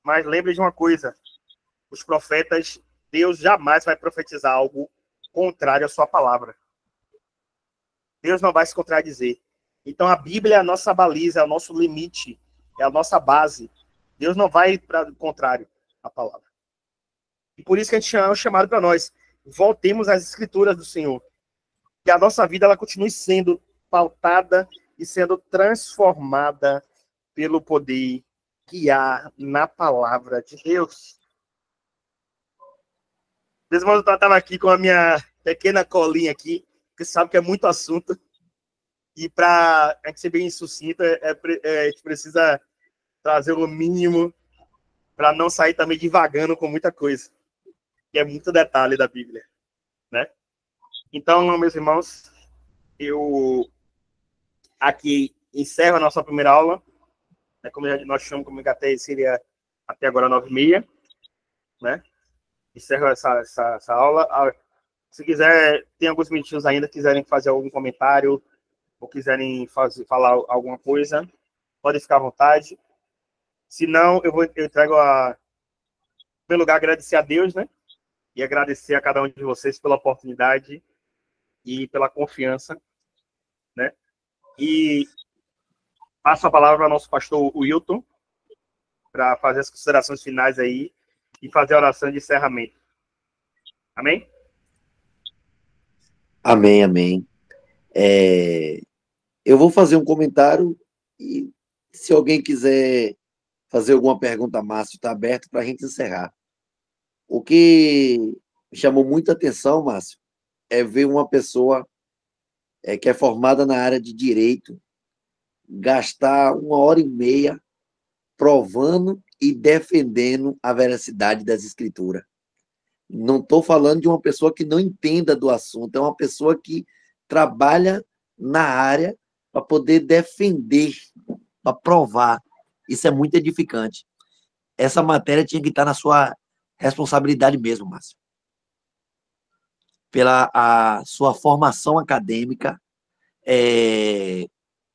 [SPEAKER 1] Mas lembre de uma coisa, os profetas, Deus jamais vai profetizar algo contrário à sua palavra. Deus não vai se contradizer. Então a Bíblia é a nossa baliza, é o nosso limite, é a nossa base. Deus não vai para o contrário à palavra. E por isso que a gente é um chamado para nós. Voltemos às escrituras do Senhor. Que a nossa vida ela continue sendo pautada e sendo transformada pelo poder que há na palavra de Deus. Meus irmãos, eu estava aqui com a minha pequena colinha aqui, que sabe que é muito assunto. E para a gente ser bem sucinto, a gente precisa trazer o mínimo para não sair também divagando com muita coisa. Que é muito detalhe da Bíblia, né? Então, meus irmãos, eu aqui encerro a nossa primeira aula, né? Como nós chamamos, como até seria até agora 9h30, né? Encerro essa aula. Se quiser, tem alguns minutinhos ainda, quiserem fazer algum comentário ou quiserem falar alguma coisa, podem ficar à vontade. Se não, eu trago em primeiro lugar, agradecer a Deus, né? E agradecer a cada um de vocês pela oportunidade e pela confiança, né? E passo a palavra ao nosso pastor Wilton para fazer as considerações finais aí e fazer a oração de encerramento. Amém?
[SPEAKER 2] Amém, amém. Eu vou fazer um comentário e se alguém quiser fazer alguma pergunta, Márcio, está aberto para a gente encerrar. O que me chamou muita atenção, Márcio, é ver uma pessoa que é formada na área de direito gastar 1h30 provando e defendendo a veracidade das escrituras. Não estou falando de uma pessoa que não entenda do assunto, é uma pessoa que trabalha na área para poder defender, para provar. Isso é muito edificante. Essa matéria tinha que estar na sua responsabilidade mesmo, Márcio. Pela a sua formação acadêmica,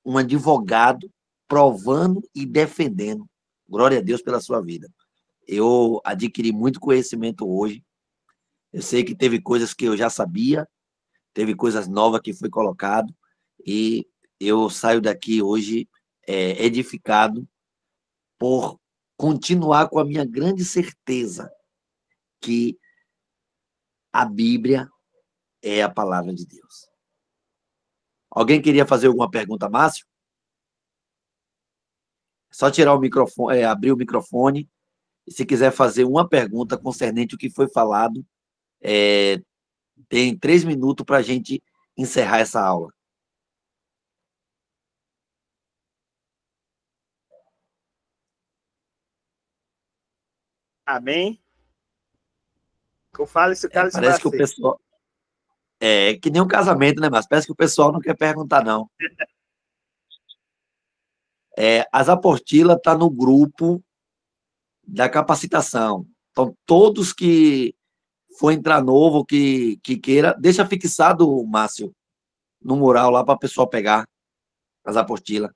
[SPEAKER 2] um advogado provando e defendendo. Glória a Deus pela sua vida. Eu adquiri muito conhecimento hoje. Eu sei que teve coisas que eu já sabia, teve coisas novas que foi colocado, e eu saio daqui hoje edificado por continuar com a minha grande certeza que a Bíblia é a palavra de Deus. Alguém queria fazer alguma pergunta, Márcio? É só tirar o microfone, abrir o microfone, e se quiser fazer uma pergunta concernente ao que foi falado, tem 3 minutos para a gente encerrar essa aula.
[SPEAKER 1] Amém? Eu falo isso, cara,
[SPEAKER 2] parece que o pessoal... É que nem um casamento, né, mas parece que o pessoal não quer perguntar, não. As apostilas estão no grupo da capacitação. Então, todos que for entrar novo, que queira, deixa fixado, Márcio, no mural lá para o pessoal pegar as apostilas.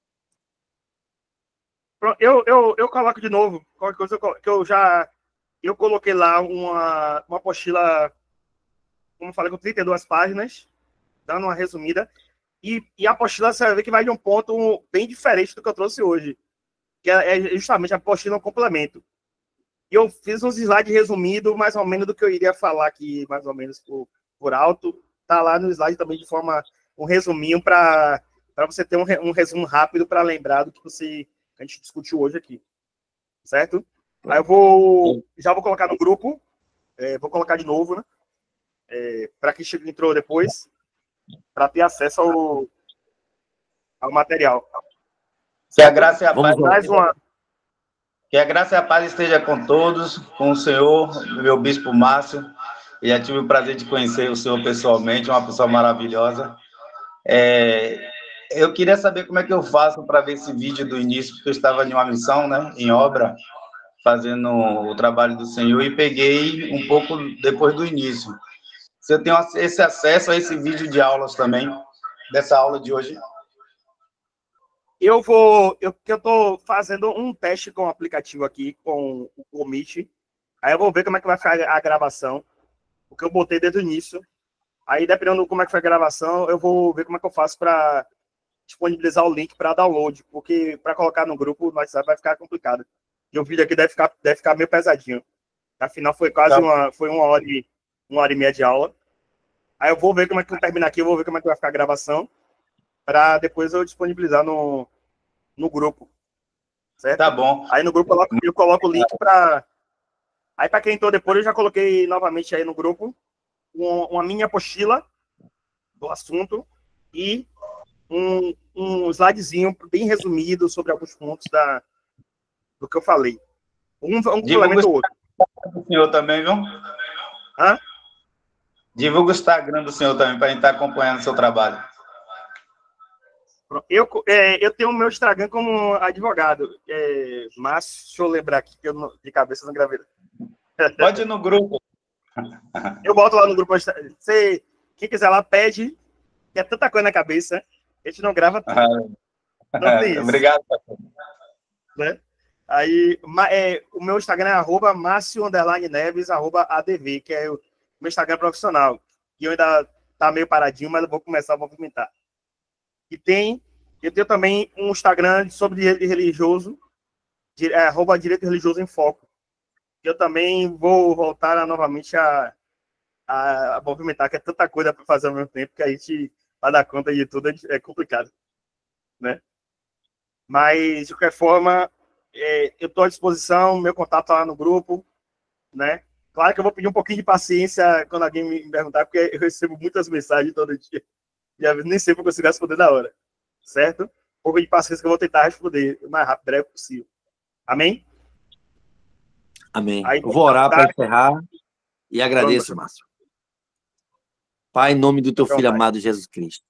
[SPEAKER 1] Eu coloco de novo. Qualquer coisa que eu coloquei lá uma apostila, como eu falei, com 32 páginas, dando uma resumida. E a apostila, você vai ver que vai de um ponto bem diferente do que eu trouxe hoje, que é justamente a apostila é um complemento. E eu fiz uns slides resumidos, mais ou menos do que eu iria falar aqui, mais ou menos por alto. Tá lá no slide também de forma, um resuminho para você ter um resumo rápido para lembrar do que a gente discutiu hoje aqui. Certo? Aí eu já vou colocar no grupo, vou colocar de novo, né? Para quem entrou depois, para ter acesso ao material.
[SPEAKER 3] Que a graça e a paz.
[SPEAKER 1] Mais uma.
[SPEAKER 3] Que a graça e a paz esteja com todos, com o senhor, meu bispo Márcio. E já tive o prazer de conhecer o senhor pessoalmente, uma pessoa maravilhosa. Eu queria saber como é que eu faço para ver esse vídeo do início, porque eu estava em uma missão, né, em obra, fazendo o trabalho do Senhor, e peguei um pouco depois do início. Se eu tenho esse acesso a esse vídeo de aulas também, dessa aula de hoje?
[SPEAKER 1] eu tô fazendo um teste com o aplicativo aqui, com o Meet. Aí eu vou ver como é que vai ficar a gravação, porque eu botei desde o início. Aí, dependendo de como é que foi a gravação, eu vou ver como é que eu faço para disponibilizar o link para download, porque para colocar no grupo no WhatsApp vai ficar complicado. E o vídeo aqui deve ficar meio pesadinho. Afinal, foi quase uma hora e meia de aula. Aí eu vou ver como é que eu termino aqui, eu vou ver como é que vai ficar a gravação, para depois eu disponibilizar no grupo. Certo?
[SPEAKER 3] Tá bom.
[SPEAKER 1] Aí no grupo eu coloco o link para... Aí para quem entrou depois, eu já coloquei novamente aí no grupo uma mini apostila do assunto e um slidezinho bem resumido sobre alguns pontos do que eu falei. Um complementa o outro.
[SPEAKER 3] Do senhor também, viu?
[SPEAKER 1] Hã?
[SPEAKER 3] Divulga o Instagram do senhor também, para a gente estar acompanhando o seu trabalho.
[SPEAKER 1] Eu tenho o meu Instagram como advogado. Mas, deixa eu lembrar aqui, que eu de cabeça não gravei.
[SPEAKER 3] Pode ir no grupo.
[SPEAKER 1] Eu boto lá no grupo. Quem quiser lá, pede, que é tanta coisa na cabeça. A gente não grava tudo. Não tem isso.
[SPEAKER 3] Obrigado,
[SPEAKER 1] né? Aí, o meu Instagram é @Márcio_Neves @ADV, que é o meu Instagram profissional. E eu ainda tá meio paradinho, mas eu vou começar a movimentar. E eu tenho também um Instagram sobre direito religioso, @Direito Religioso em Foco. Eu também vou voltar novamente a movimentar, que é tanta coisa para fazer ao mesmo tempo que a gente vai dar conta de tudo, é complicado, né? Mas, de qualquer forma, eu estou à disposição, meu contato está lá no grupo, né? Claro que eu vou pedir um pouquinho de paciência quando alguém me perguntar, porque eu recebo muitas mensagens todo dia, e às vezes nem sempre eu consigo responder na hora, certo? Um pouco de paciência que eu vou tentar responder o mais rápido, breve possível. Amém?
[SPEAKER 2] Amém.
[SPEAKER 1] Aí,
[SPEAKER 2] eu vou orar para encerrar e agradeço, Márcio. Pai, em nome do teu filho amado Jesus Cristo,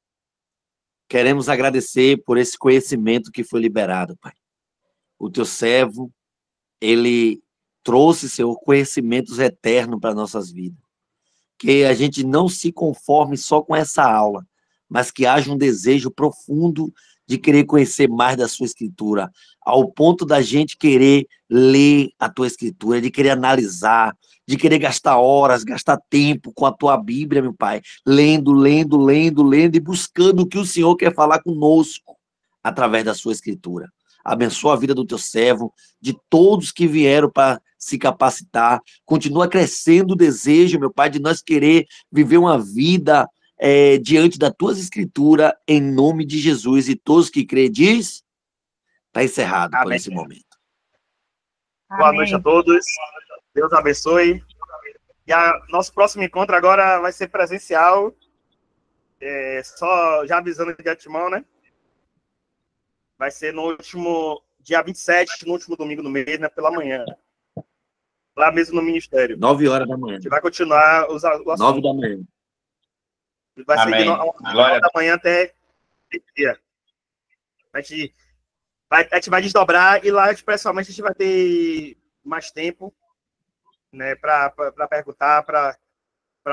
[SPEAKER 2] queremos agradecer por esse conhecimento que foi liberado, Pai. O teu servo, ele trouxe, Senhor, conhecimentos eternos para nossas vidas. Que a gente não se conforme só com essa aula, mas que haja um desejo profundo de querer conhecer mais da sua escritura, ao ponto da gente querer ler a tua escritura, de querer analisar, de querer gastar horas, gastar tempo com a tua Bíblia, meu Pai, lendo e buscando o que o Senhor quer falar conosco através da sua escritura. Abençoa a vida do teu servo, de todos que vieram para se capacitar. Continua crescendo o desejo, meu Pai, de nós querer viver uma vida diante das tuas escrituras, em nome de Jesus. E todos que crê, diz, está encerrado. Amém. Por esse momento.
[SPEAKER 1] Boa noite a todos. Deus abençoe. E nosso próximo encontro agora vai ser presencial. Só já avisando de antemão, né? Vai ser no último dia 27, no último domingo do mês, né? Pela manhã. Lá mesmo no Ministério.
[SPEAKER 2] 9 horas da manhã.
[SPEAKER 1] A gente vai continuar o assunto.
[SPEAKER 2] 9 da manhã.
[SPEAKER 1] Vai ser de 9 da manhã até dia. A gente vai desdobrar e lá, pessoalmente, a gente vai ter mais tempo, né, para perguntar, para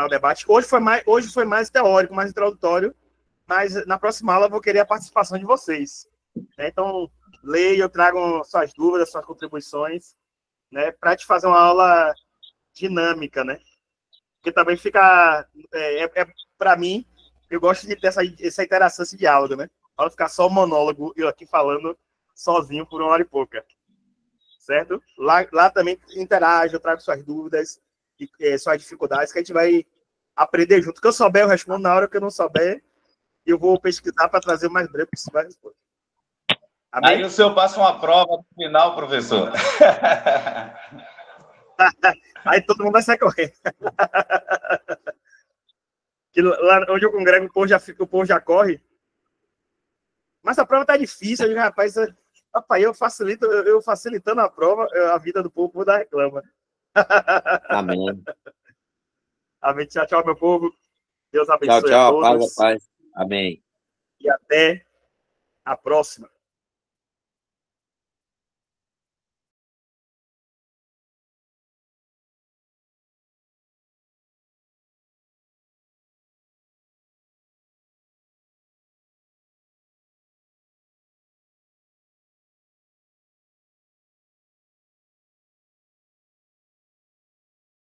[SPEAKER 1] o debate. Hoje foi mais teórico, mais introdutório, mas na próxima aula eu vou querer a participação de vocês. Né? Então, leiam, tragam suas dúvidas, suas contribuições, né, para te fazer uma aula dinâmica, né? Porque também fica... para mim, eu gosto de ter essa interação, esse diálogo, né? Para não ficar só o monólogo, eu aqui falando sozinho por 1 hora e pouca. Certo? Lá também interage, eu trago suas dúvidas e suas dificuldades, que a gente vai aprender junto. O que eu souber, eu respondo. Na hora que eu não souber, eu vou pesquisar para trazer o mais breve possível a resposta. Amém?
[SPEAKER 3] Aí o senhor passa uma prova no final, professor.
[SPEAKER 1] Aí todo mundo vai sair correndo. Que lá onde eu congrego, o povo já corre. Mas a prova tá difícil, eu digo, rapaz, eu facilitando a prova, a vida do povo da reclama.
[SPEAKER 2] Amém.
[SPEAKER 1] Amém. Tchau, tchau, meu povo. Deus abençoe
[SPEAKER 2] tchau,
[SPEAKER 1] a todos.
[SPEAKER 2] Paz. Amém.
[SPEAKER 1] E até a próxima.